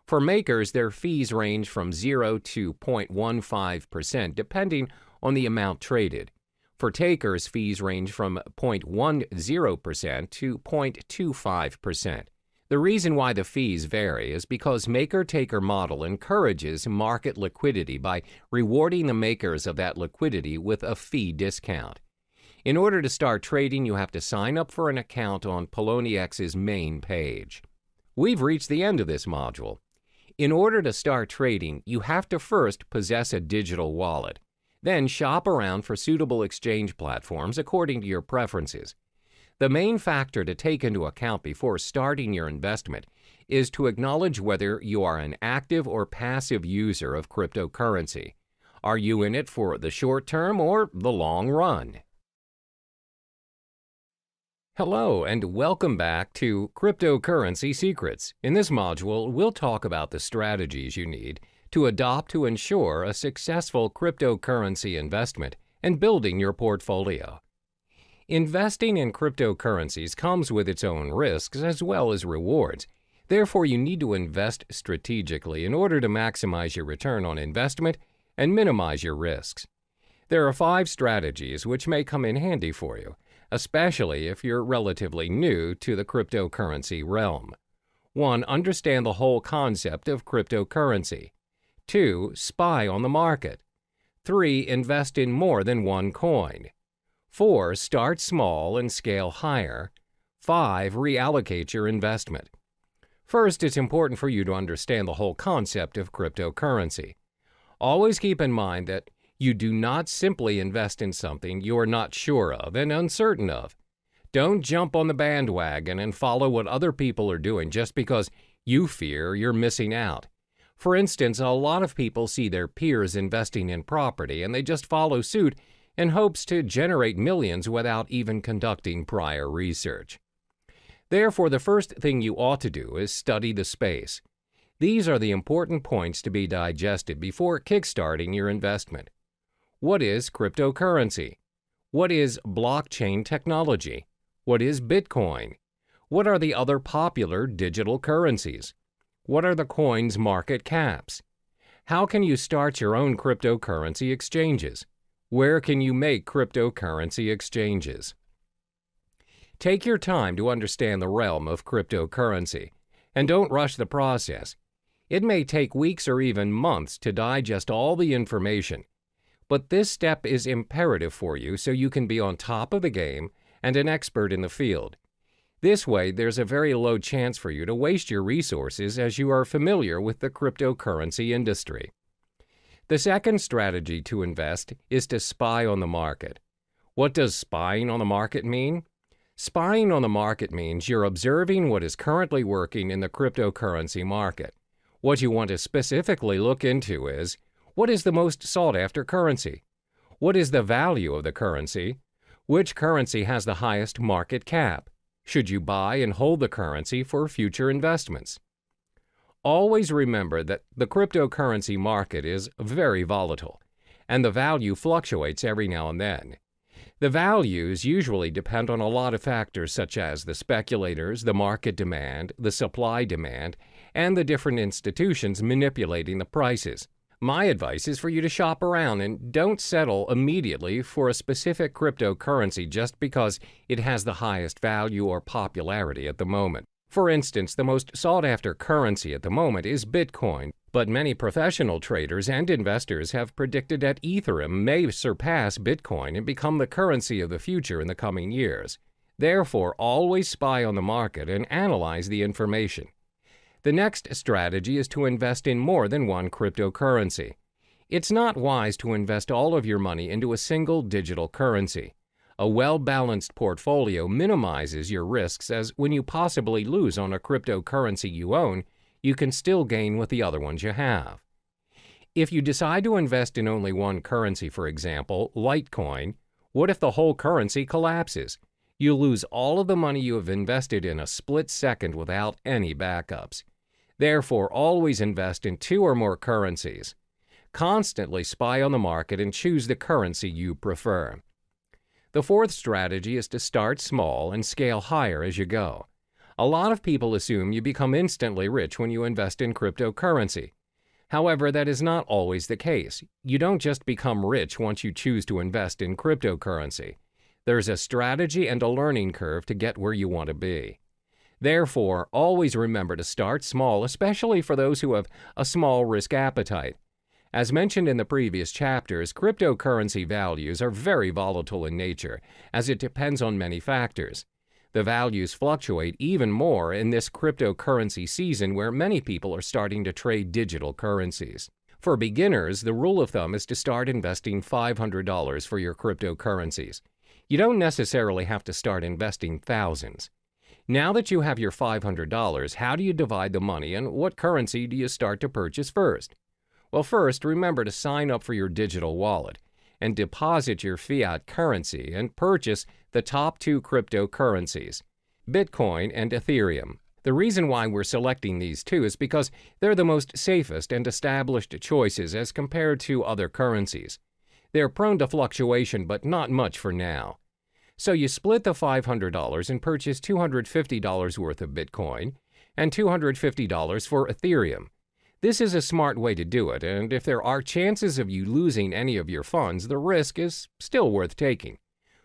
For makers, their fees range from 0 to 0.15% depending on the amount traded. For takers, fees range from 0.10% to 0.25%. The reason why the fees vary is because maker-taker model encourages market liquidity by rewarding the makers of that liquidity with a fee discount. In order to start trading, you have to sign up for an account on PolonieX's main page. We've reached the end of this module. In order to start trading, you have to first possess a digital wallet. Then shop around for suitable exchange platforms according to your preferences. The main factor to take into account before starting your investment is to acknowledge whether you are an active or passive user of cryptocurrency. Are you in it for the short term or the long run? Hello and welcome back to Cryptocurrency Secrets. In this module, we'll talk about the strategies you need to adopt to ensure a successful cryptocurrency investment and building your portfolio. Investing in cryptocurrencies comes with its own risks as well as rewards. Therefore, you need to invest strategically in order to maximize your return on investment and minimize your risks. There are 5 strategies which may come in handy for you, especially if you're relatively new to the cryptocurrency realm. 1. Understand the whole concept of cryptocurrency. 2. Spy on the market. 3. Invest in more than one coin. 4. Start small and scale higher. 5. Reallocate your investment. First, it's important for you to understand the whole concept of cryptocurrency. Always keep in mind that you do not simply invest in something you are not sure of and uncertain of. Don't jump on the bandwagon and follow what other people are doing just because you fear you're missing out. For instance, a lot of people see their peers investing in property and they just follow suit in hopes to generate millions without even conducting prior research. Therefore, the first thing you ought to do is study the space. These are the important points to be digested before kickstarting your investment. What is cryptocurrency? What is blockchain technology? What is Bitcoin? What are the other popular digital currencies? What are the coins' market caps? How can you start your own cryptocurrency exchanges? Where can you make cryptocurrency exchanges? Take your time to understand the realm of cryptocurrency, and don't rush the process. It may take weeks or even months to digest all the information, but this step is imperative for you so you can be on top of the game and an expert in the field. This way, there's a very low chance for you to waste your resources as you are familiar with the cryptocurrency industry. The second strategy to invest is to spy on the market. What does spying on the market mean? Spying on the market means you're observing what is currently working in the cryptocurrency market. What you want to specifically look into is, what is the most sought-after currency? What is the value of the currency? Which currency has the highest market cap? Should you buy and hold the currency for future investments? Always remember that the cryptocurrency market is very volatile, and the value fluctuates every now and then. The values usually depend on a lot of factors such as the speculators, the market demand, the supply demand, and the different institutions manipulating the prices. My advice is for you to shop around and don't settle immediately for a specific cryptocurrency just because it has the highest value or popularity at the moment. For instance, the most sought-after currency at the moment is Bitcoin, but many professional traders and investors have predicted that Ethereum may surpass Bitcoin and become the currency of the future in the coming years. Therefore, always spy on the market and analyze the information. The next strategy is to invest in more than one cryptocurrency. It's not wise to invest all of your money into a single digital currency. A well-balanced portfolio minimizes your risks, as when you possibly lose on a cryptocurrency you own, you can still gain with the other ones you have. If you decide to invest in only one currency, for example, Litecoin, what if the whole currency collapses? You'll lose all of the money you have invested in a split second without any backups. Therefore, always invest in 2 or more currencies. Constantly spy on the market and choose the currency you prefer. The fourth strategy is to start small and scale higher as you go. A lot of people assume you become instantly rich when you invest in cryptocurrency. However, that is not always the case. You don't just become rich once you choose to invest in cryptocurrency. There's a strategy and a learning curve to get where you want to be. Therefore, always remember to start small, especially for those who have a small risk appetite. As mentioned in the previous chapters, cryptocurrency values are very volatile in nature, as it depends on many factors. The values fluctuate even more in this cryptocurrency season where many people are starting to trade digital currencies. For beginners, the rule of thumb is to start investing $500 for your cryptocurrencies. You don't necessarily have to start investing thousands. Now that you have your $500, how do you divide the money and what currency do you start to purchase first? Well, first, remember to sign up for your digital wallet and deposit your fiat currency and purchase the top 2 cryptocurrencies, Bitcoin and Ethereum. The reason why we're selecting these 2 is because they're the most safest and established choices as compared to other currencies. They're prone to fluctuation, but not much for now. So you split the $500 and purchase $250 worth of Bitcoin and $250 for Ethereum. This is a smart way to do it, and if there are chances of you losing any of your funds, the risk is still worth taking.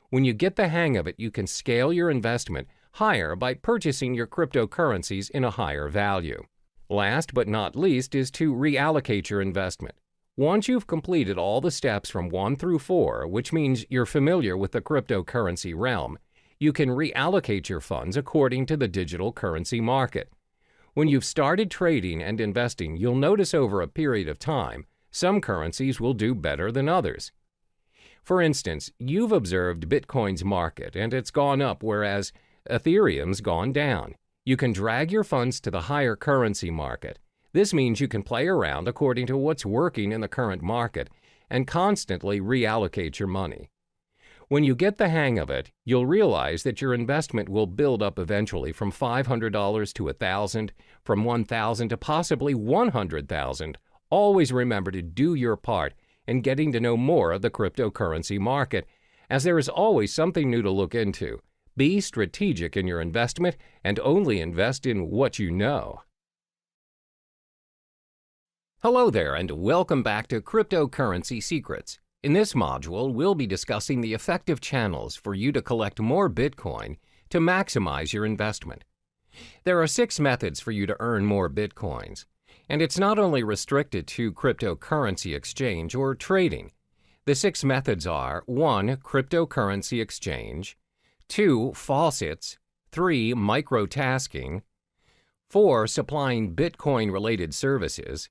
When you get the hang of it, you can scale your investment higher by purchasing your cryptocurrencies in a higher value. Last but not least is to reallocate your investment. Once you've completed all the steps from 1 through 4, which means you're familiar with the cryptocurrency realm, you can reallocate your funds according to the digital currency market. When you've started trading and investing, you'll notice over a period of time, some currencies will do better than others. For instance, you've observed Bitcoin's market and it's gone up, whereas Ethereum's gone down. You can drag your funds to the higher currency market. This means you can play around according to what's working in the current market and constantly reallocate your money. When you get the hang of it, you'll realize that your investment will build up eventually from $500 to $1,000, from $1,000 to possibly $100,000. Always remember to do your part in getting to know more of the cryptocurrency market, as there is always something new to look into. Be strategic in your investment and only invest in what you know. Hello there, and welcome back to Cryptocurrency Secrets. In this module, we'll be discussing the effective channels for you to collect more Bitcoin to maximize your investment. There are 6 methods for you to earn more Bitcoins, and it's not only restricted to cryptocurrency exchange or trading. The 6 methods are 1. Cryptocurrency exchange, 2. Faucets, 3. Microtasking, 4. Supplying Bitcoin-related services,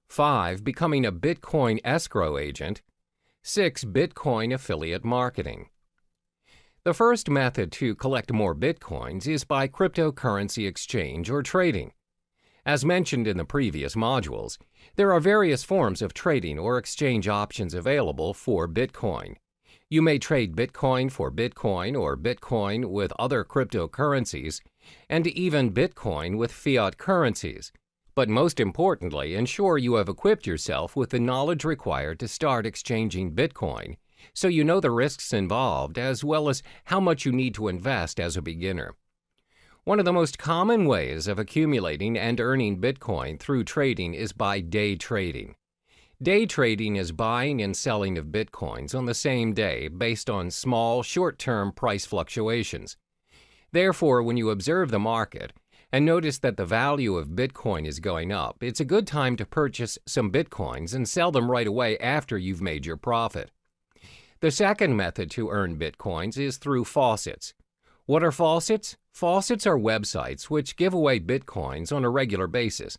5. Becoming a Bitcoin escrow agent, 6. Bitcoin affiliate marketing. The first method to collect more Bitcoins is by cryptocurrency exchange or trading. As mentioned in the previous modules, there are various forms of trading or exchange options available for Bitcoin. You may trade Bitcoin for Bitcoin or Bitcoin with other cryptocurrencies, and even Bitcoin with fiat currencies. But most importantly, ensure you have equipped yourself with the knowledge required to start exchanging Bitcoin, so you know the risks involved as well as how much you need to invest as a beginner. One of the most common ways of accumulating and earning Bitcoin through trading is by day trading. Day trading is buying and selling of Bitcoins on the same day based on small, short-term price fluctuations. Therefore, when you observe the market and notice that the value of Bitcoin is going up, it's a good time to purchase some Bitcoins and sell them right away after you've made your profit. The second method to earn Bitcoins is through faucets. What are faucets? Faucets are websites which give away Bitcoins on a regular basis.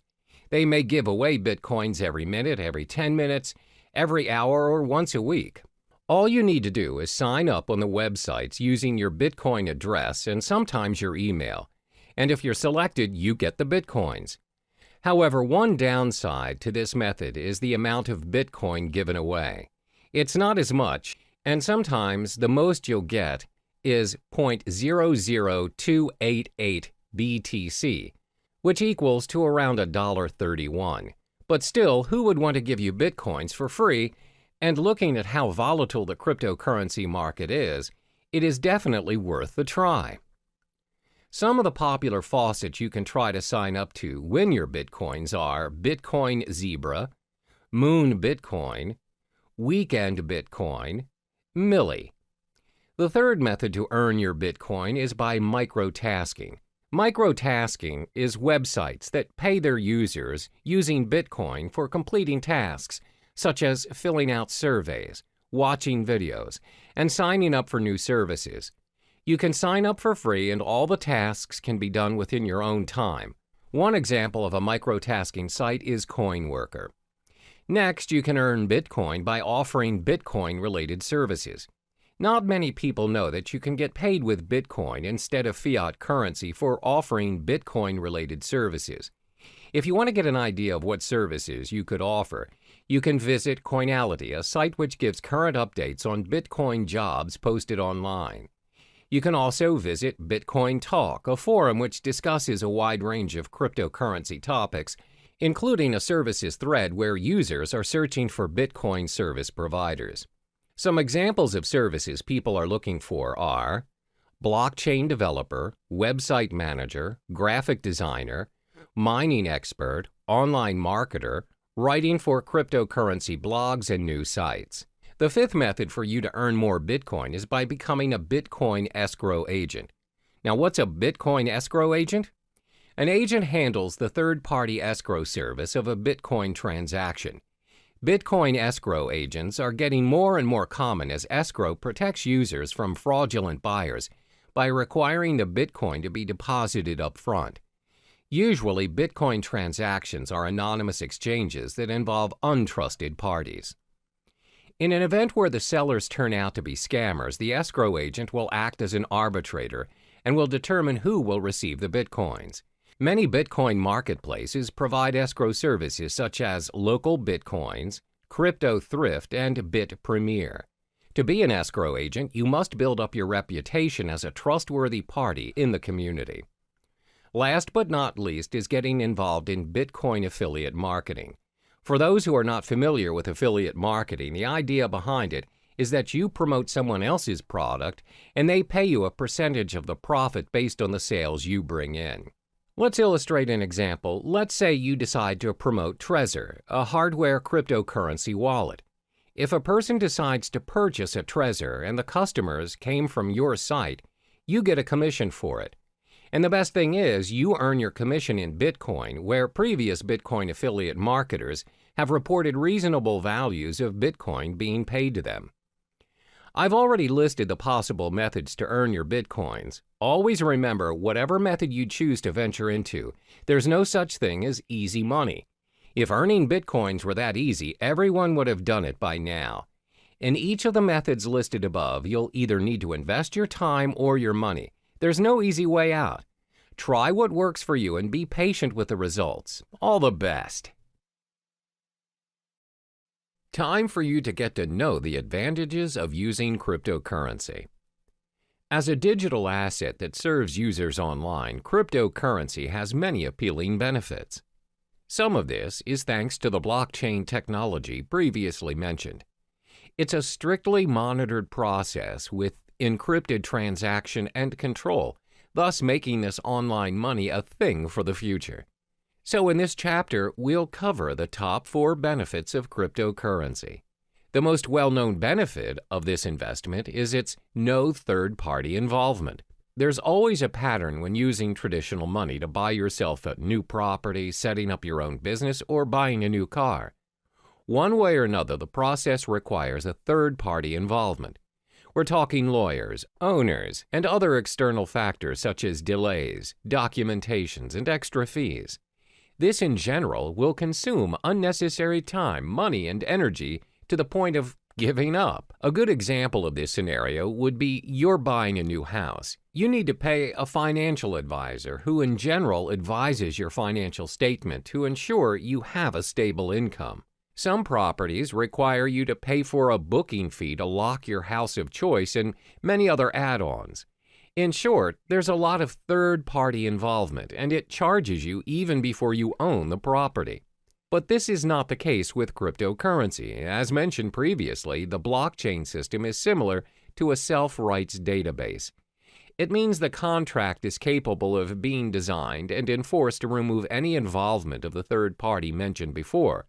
They may give away Bitcoins every minute, every 10 minutes, every hour, or once a week. All you need to do is sign up on the websites using your Bitcoin address and sometimes your email. And if you're selected, you get the Bitcoins. However, one downside to this method is the amount of Bitcoin given away. It's not as much, and sometimes the most you'll get is 0.00288 BTC, which equals to around $1.31. But still, who would want to give you Bitcoins for free? And looking at how volatile the cryptocurrency market is, it is definitely worth the try. Some of the popular faucets you can try to sign up to win your Bitcoins are Bitcoin Zebra, Moon Bitcoin, Weekend Bitcoin, Millie. The third method to earn your Bitcoin is by microtasking. Microtasking is websites that pay their users using Bitcoin for completing tasks, such as filling out surveys, watching videos, and signing up for new services. You can sign up for free and all the tasks can be done within your own time. One example of a microtasking site is CoinWorker. Next, you can earn Bitcoin by offering Bitcoin-related services. Not many people know that you can get paid with Bitcoin instead of fiat currency for offering Bitcoin-related services. If you want to get an idea of what services you could offer, you can visit Coinality, a site which gives current updates on Bitcoin jobs posted online. You can also visit Bitcoin Talk, a forum which discusses a wide range of cryptocurrency topics, including a services thread where users are searching for Bitcoin service providers. Some examples of services people are looking for are blockchain developer, website manager, graphic designer, mining expert, online marketer, writing for cryptocurrency blogs and new sites. The fifth method for you to earn more Bitcoin is by becoming a Bitcoin escrow agent. Now, what's a Bitcoin escrow agent? An agent handles the third-party escrow service of a Bitcoin transaction. Bitcoin escrow agents are getting more and more common as escrow protects users from fraudulent buyers by requiring the Bitcoin to be deposited up front. Usually, Bitcoin transactions are anonymous exchanges that involve untrusted parties. In an event where the sellers turn out to be scammers, the escrow agent will act as an arbitrator and will determine who will receive the Bitcoins. Many Bitcoin marketplaces provide escrow services such as Local Bitcoins, Crypto Thrift, and Bit Premier. To be an escrow agent, you must build up your reputation as a trustworthy party in the community. Last but not least is getting involved in Bitcoin affiliate marketing. For those who are not familiar with affiliate marketing, the idea behind it is that you promote someone else's product and they pay you a percentage of the profit based on the sales you bring in. Let's illustrate an example. Let's say you decide to promote Trezor, a hardware cryptocurrency wallet. If a person decides to purchase a Trezor and the customers came from your site, you get a commission for it. And the best thing is, you earn your commission in Bitcoin, where previous Bitcoin affiliate marketers have reported reasonable values of Bitcoin being paid to them. I've already listed the possible methods to earn your Bitcoins. Always remember, whatever method you choose to venture into, there's no such thing as easy money. If earning Bitcoins were that easy, everyone would have done it by now. In each of the methods listed above, you'll either need to invest your time or your money. There's no easy way out. Try what works for you and be patient with the results. All the best. Time for you to get to know the advantages of using cryptocurrency. As a digital asset that serves users online, cryptocurrency has many appealing benefits. Some of this is thanks to the blockchain technology previously mentioned. It's a strictly monitored process with encrypted transaction and control, thus making this online money a thing for the future. So in this chapter, we'll cover the top 4 benefits of cryptocurrency. The most well-known benefit of this investment is its no third-party involvement. There's always a pattern when using traditional money to buy yourself a new property, setting up your own business, or buying a new car. One way or another, the process requires a third-party involvement. We're talking lawyers, owners, and other external factors such as delays, documentations, and extra fees. This, in general, will consume unnecessary time, money, and energy to the point of giving up. A good example of this scenario would be you're buying a new house. You need to pay a financial advisor who in general advises your financial statement to ensure you have a stable income. Some properties require you to pay for a booking fee to lock your house of choice and many other add-ons. In short, there's a lot of third-party involvement, and it charges you even before you own the property. But this is not the case with cryptocurrency. As mentioned previously, the blockchain system is similar to a self-rights database. It means the contract is capable of being designed and enforced to remove any involvement of the third party mentioned before.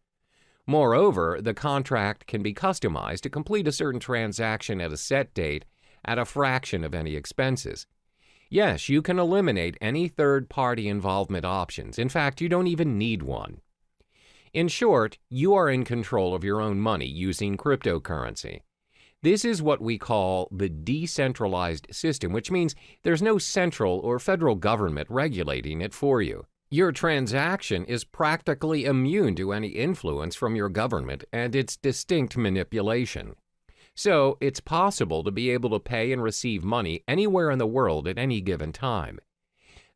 Moreover, the contract can be customized to complete a certain transaction at a set date at a fraction of any expenses. Yes, you can eliminate any third-party involvement options. In fact, you don't even need one. In short, you are in control of your own money using cryptocurrency. This is what we call the decentralized system, which means there's no central or federal government regulating it for you. Your transaction is practically immune to any influence from your government and its distinct manipulation. So, it's possible to be able to pay and receive money anywhere in the world at any given time.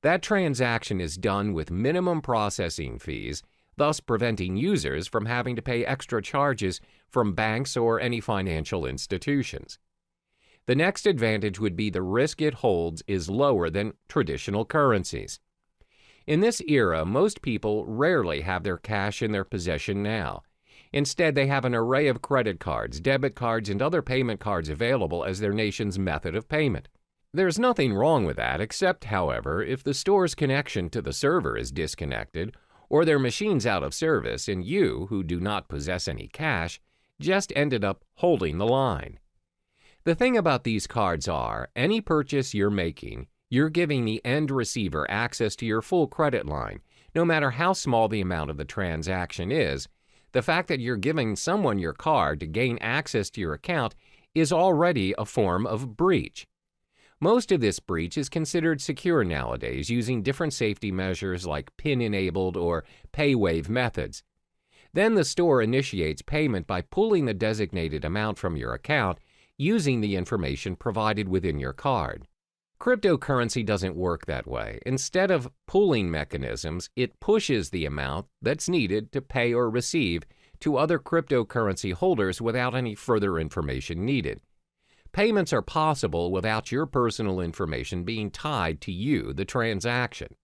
That transaction is done with minimum processing fees, thus preventing users from having to pay extra charges from banks or any financial institutions. The next advantage would be the risk it holds is lower than traditional currencies. In this era, most people rarely have their cash in their possession now. Instead, they have an array of credit cards, debit cards, and other payment cards available as their nation's method of payment. There's nothing wrong with that, except, however, if the store's connection to the server is disconnected, or their machine's out of service and you, who do not possess any cash, just ended up holding the line. The thing about these cards are, any purchase you're making, you're giving the end receiver access to your full credit line, no matter how small the amount of the transaction is. The fact that you're giving someone your card to gain access to your account is already a form of breach. Most of this breach is considered secure nowadays using different safety measures like PIN-enabled or PayWave methods. Then the store initiates payment by pulling the designated amount from your account using the information provided within your card. Cryptocurrency doesn't work that way. Instead of pooling mechanisms, it pushes the amount that's needed to pay or receive to other cryptocurrency holders without any further information needed. Payments are possible without your personal information being tied to you, the transaction.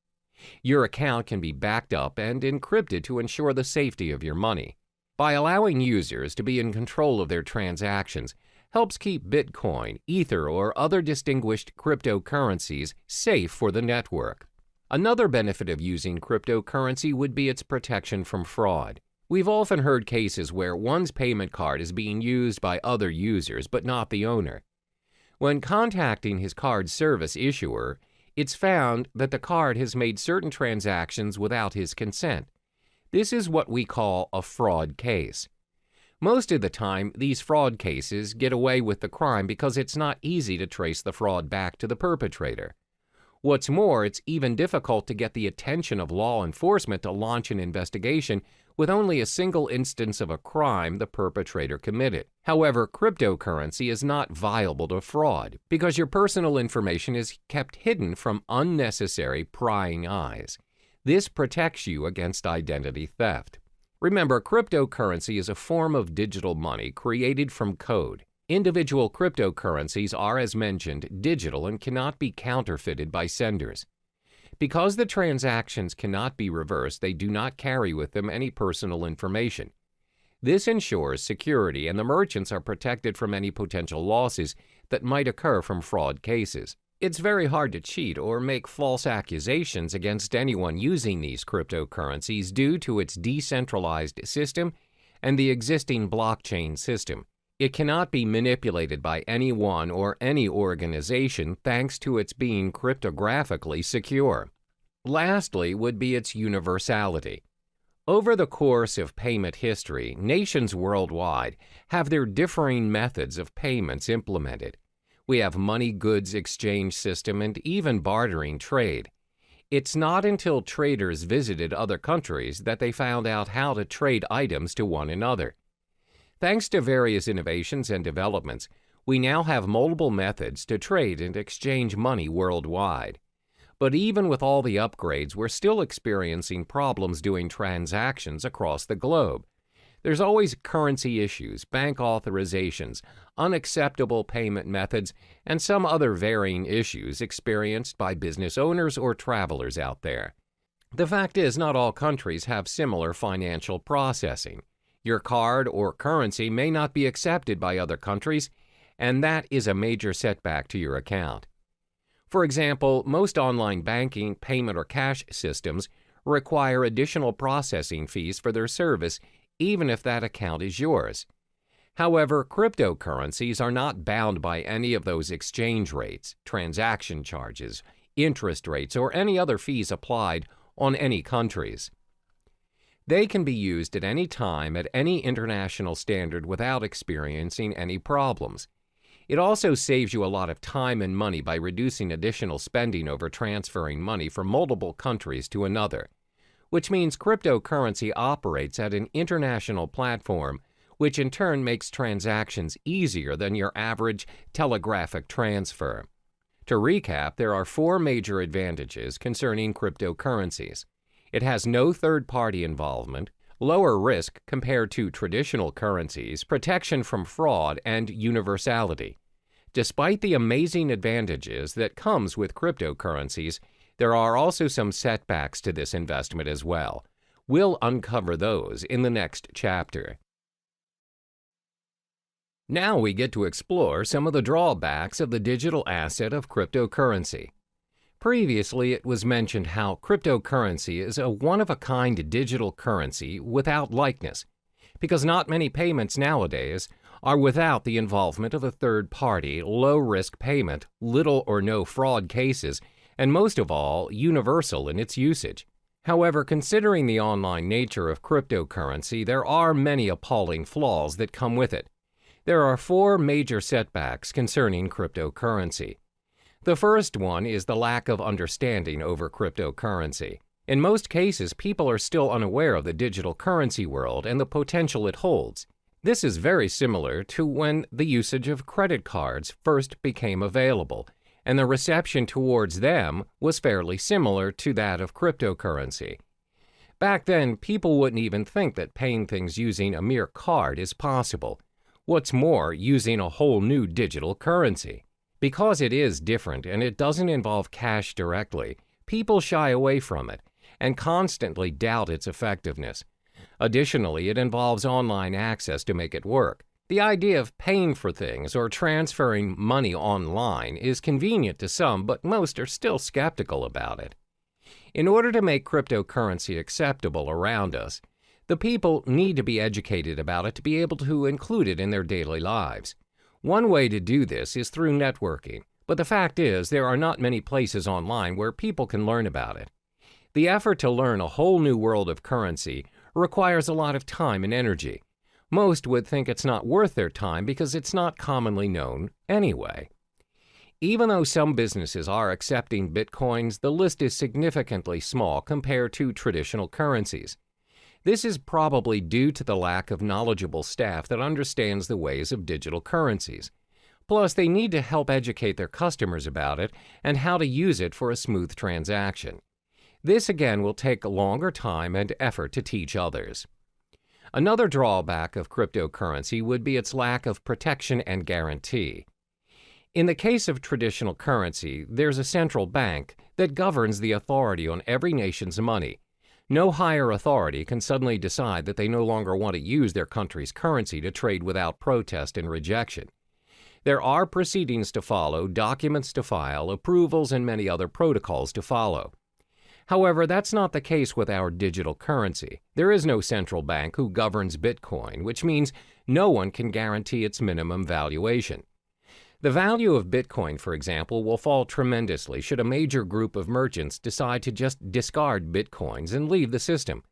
Your account can be backed up and encrypted to ensure the safety of your money. By allowing users to be in control of their transactions, helps keep Bitcoin, Ether, or other distinguished cryptocurrencies safe for the network. Another benefit of using cryptocurrency would be its protection from fraud. We've often heard cases where one's payment card is being used by other users, but not the owner. When contacting his card service issuer, it's found that the card has made certain transactions without his consent. This is what we call a fraud case. Most of the time, these fraud cases get away with the crime because it's not easy to trace the fraud back to the perpetrator. What's more, it's even difficult to get the attention of law enforcement to launch an investigation with only a single instance of a crime the perpetrator committed. However, cryptocurrency is not viable to fraud because your personal information is kept hidden from unnecessary prying eyes. This protects you against identity theft. Remember, cryptocurrency is a form of digital money created from code. Individual cryptocurrencies are, as mentioned, digital and cannot be counterfeited by senders. Because the transactions cannot be reversed, they do not carry with them any personal information. This ensures security, and the merchants are protected from any potential losses that might occur from fraud cases. It's very hard to cheat or make false accusations against anyone using these cryptocurrencies due to its decentralized system and the existing blockchain system. It cannot be manipulated by anyone or any organization thanks to its being cryptographically secure. Lastly would be its universality. Over the course of payment history, nations worldwide have their differing methods of payments implemented. We have money goods exchange system and even bartering trade. It's not until traders visited other countries that they found out how to trade items to one another. Thanks to various innovations and developments, we now have multiple methods to trade and exchange money worldwide. But even with all the upgrades, we're still experiencing problems doing transactions across the globe. There's always currency issues, bank authorizations, unacceptable payment methods, and some other varying issues experienced by business owners or travelers out there. The fact is, not all countries have similar financial processing. Your card or currency may not be accepted by other countries, and that is a major setback to your account. For example, most online banking, payment, or cash systems require additional processing fees for their service, even if that account is yours. However, cryptocurrencies are not bound by any of those exchange rates, transaction charges, interest rates, or any other fees applied on any countries. They can be used at any time at any international standard without experiencing any problems. It also saves you a lot of time and money by reducing additional spending over transferring money from multiple countries to another, which means cryptocurrency operates at an international platform, which in turn makes transactions easier than your average telegraphic transfer. To recap, there are 4 major advantages concerning cryptocurrencies. It has no third-party involvement, lower risk compared to traditional currencies, protection from fraud, and universality. Despite the amazing advantages that comes with cryptocurrencies, there are also some setbacks to this investment as well. We'll uncover those in the next chapter. Now we get to explore some of the drawbacks of the digital asset of cryptocurrency. Previously, it was mentioned how cryptocurrency is a one-of-a-kind digital currency without likeness, because not many payments nowadays are without the involvement of a third-party, low-risk payment, little or no fraud cases, and most of all, universal in its usage. However, considering the online nature of cryptocurrency, there are many appalling flaws that come with it. There are 4 major setbacks concerning cryptocurrency. The first one is the lack of understanding over cryptocurrency. In most cases, people are still unaware of the digital currency world and the potential it holds. This is very similar to when the usage of credit cards first became available, and the reception towards them was fairly similar to that of cryptocurrency. Back then, people wouldn't even think that paying things using a mere card is possible. What's more, using a whole new digital currency. Because it is different and it doesn't involve cash directly, people shy away from it and constantly doubt its effectiveness. Additionally, it involves online access to make it work. The idea of paying for things or transferring money online is convenient to some, but most are still skeptical about it. In order to make cryptocurrency acceptable around us, the people need to be educated about it to be able to include it in their daily lives. One way to do this is through networking, but the fact is there are not many places online where people can learn about it. The effort to learn a whole new world of currency requires a lot of time and energy. Most would think it's not worth their time because it's not commonly known anyway. Even though some businesses are accepting bitcoins, the list is significantly small compared to traditional currencies. This is probably due to the lack of knowledgeable staff that understands the ways of digital currencies. Plus, they need to help educate their customers about it and how to use it for a smooth transaction. This again will take a longer time and effort to teach others. Another drawback of cryptocurrency would be its lack of protection and guarantee. In the case of traditional currency, there's a central bank that governs the authority on every nation's money. No higher authority can suddenly decide that they no longer want to use their country's currency to trade without protest and rejection. There are proceedings to follow, documents to file, approvals, and many other protocols to follow. However, that's not the case with our digital currency. There is no central bank who governs Bitcoin, which means no one can guarantee its minimum valuation. The value of Bitcoin, for example, will fall tremendously should a major group of merchants decide to just discard Bitcoins and leave the system.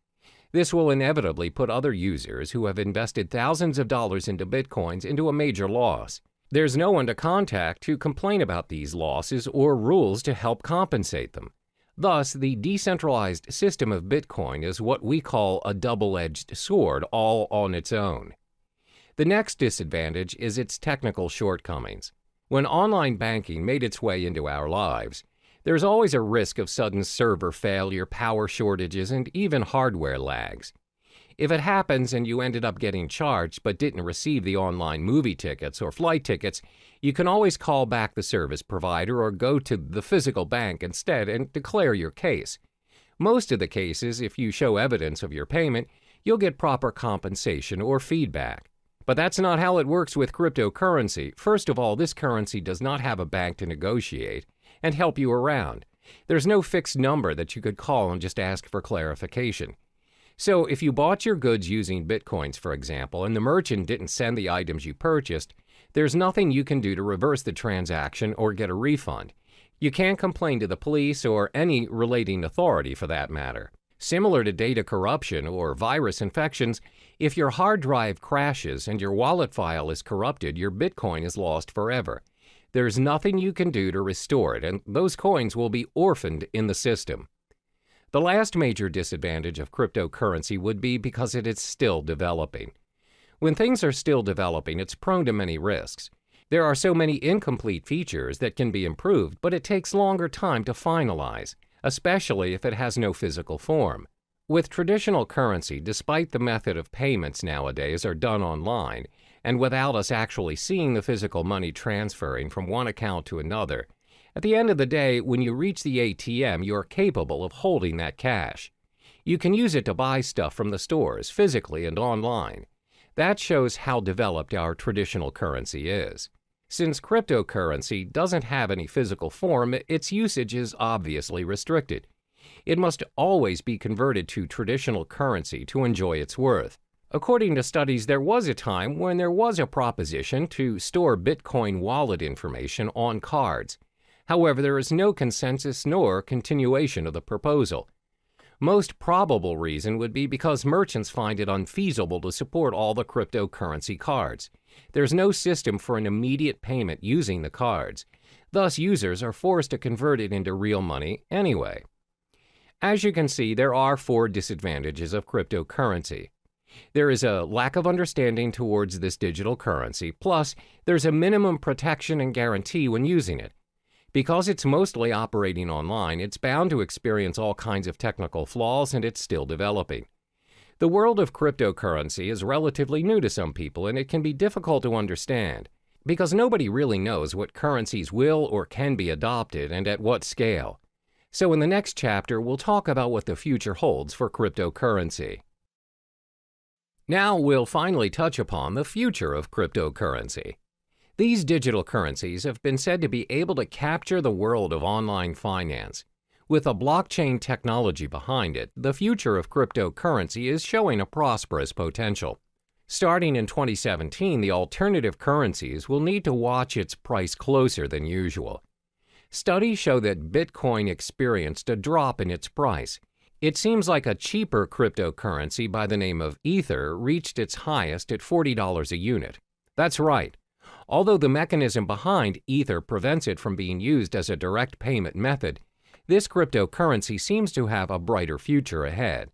This will inevitably put other users who have invested thousands of dollars into Bitcoins into a major loss. There's no one to contact to complain about these losses or rules to help compensate them. Thus, the decentralized system of Bitcoin is what we call a double-edged sword all on its own. The next disadvantage is its technical shortcomings. When online banking made its way into our lives, there's always a risk of sudden server failure, power shortages, and even hardware lags. If it happens and you ended up getting charged but didn't receive the online movie tickets or flight tickets, you can always call back the service provider or go to the physical bank instead and declare your case. Most of the cases, if you show evidence of your payment, you'll get proper compensation or feedback. But that's not how it works with cryptocurrency. First of all, this currency does not have a bank to negotiate and help you around. There's no fixed number that you could call and just ask for clarification. So if you bought your goods using Bitcoins, for example, and the merchant didn't send the items you purchased, there's nothing you can do to reverse the transaction or get a refund. You can't complain to the police or any relating authority for that matter. Similar to data corruption or virus infections, if your hard drive crashes and your wallet file is corrupted, your Bitcoin is lost forever. There's nothing you can do to restore it, and those coins will be orphaned in the system. The last major disadvantage of cryptocurrency would be because it is still developing. When things are still developing, it's prone to many risks. There are so many incomplete features that can be improved, but it takes longer time to finalize, especially if it has no physical form. With traditional currency, despite the method of payments nowadays are done online, and without us actually seeing the physical money transferring from one account to another, at the end of the day, when you reach the ATM, you are capable of holding that cash. You can use it to buy stuff from the stores, physically and online. That shows how developed our traditional currency is. Since cryptocurrency doesn't have any physical form, its usage is obviously restricted. It must always be converted to traditional currency to enjoy its worth. According to studies, there was a time when there was a proposition to store Bitcoin wallet information on cards. However, there is no consensus nor continuation of the proposal. Most probable reason would be because merchants find it unfeasible to support all the cryptocurrency cards. There's no system for an immediate payment using the cards. Thus, users are forced to convert it into real money anyway. As you can see, there are 4 disadvantages of cryptocurrency. There is a lack of understanding towards this digital currency, plus there's a minimum protection and guarantee when using it. Because it's mostly operating online, it's bound to experience all kinds of technical flaws, and it's still developing. The world of cryptocurrency is relatively new to some people, and it can be difficult to understand, because nobody really knows what currencies will or can be adopted and at what scale. So in the next chapter, we'll talk about what the future holds for cryptocurrency. Now we'll finally touch upon the future of cryptocurrency. These digital currencies have been said to be able to capture the world of online finance. With a blockchain technology behind it, the future of cryptocurrency is showing a prosperous potential. Starting in 2017, the alternative currencies will need to watch its price closer than usual. Studies show that Bitcoin experienced a drop in its price. It seems like a cheaper cryptocurrency by the name of Ether reached its highest at $40 a unit. That's right. Although the mechanism behind Ether prevents it from being used as a direct payment method, this cryptocurrency seems to have a brighter future ahead.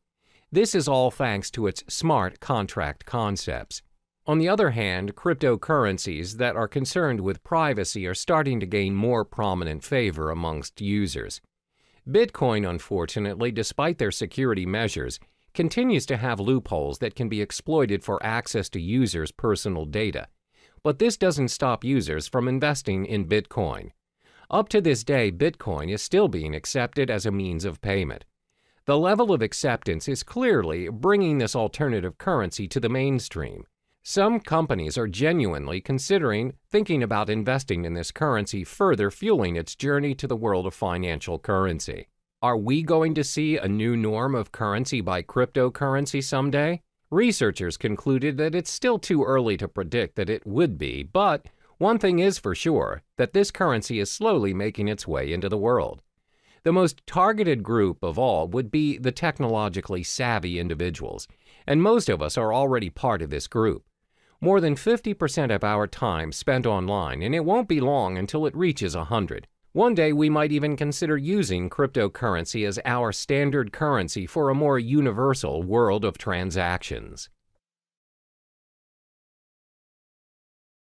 This is all thanks to its smart contract concepts. On the other hand, cryptocurrencies that are concerned with privacy are starting to gain more prominent favor amongst users. Bitcoin, unfortunately, despite their security measures, continues to have loopholes that can be exploited for access to users' personal data. But this doesn't stop users from investing in Bitcoin. Up to this day, Bitcoin is still being accepted as a means of payment. The level of acceptance is clearly bringing this alternative currency to the mainstream. Some companies are genuinely thinking about investing in this currency, further fueling its journey to the world of financial currency. Are we going to see a new norm of currency by cryptocurrency someday? Researchers concluded that it's still too early to predict that it would be, but one thing is for sure, that this currency is slowly making its way into the world. The most targeted group of all would be the technologically savvy individuals, and most of us are already part of this group. More than 50% of our time spent online, and it won't be long until it reaches 100. One day we might even consider using cryptocurrency as our standard currency for a more universal world of transactions.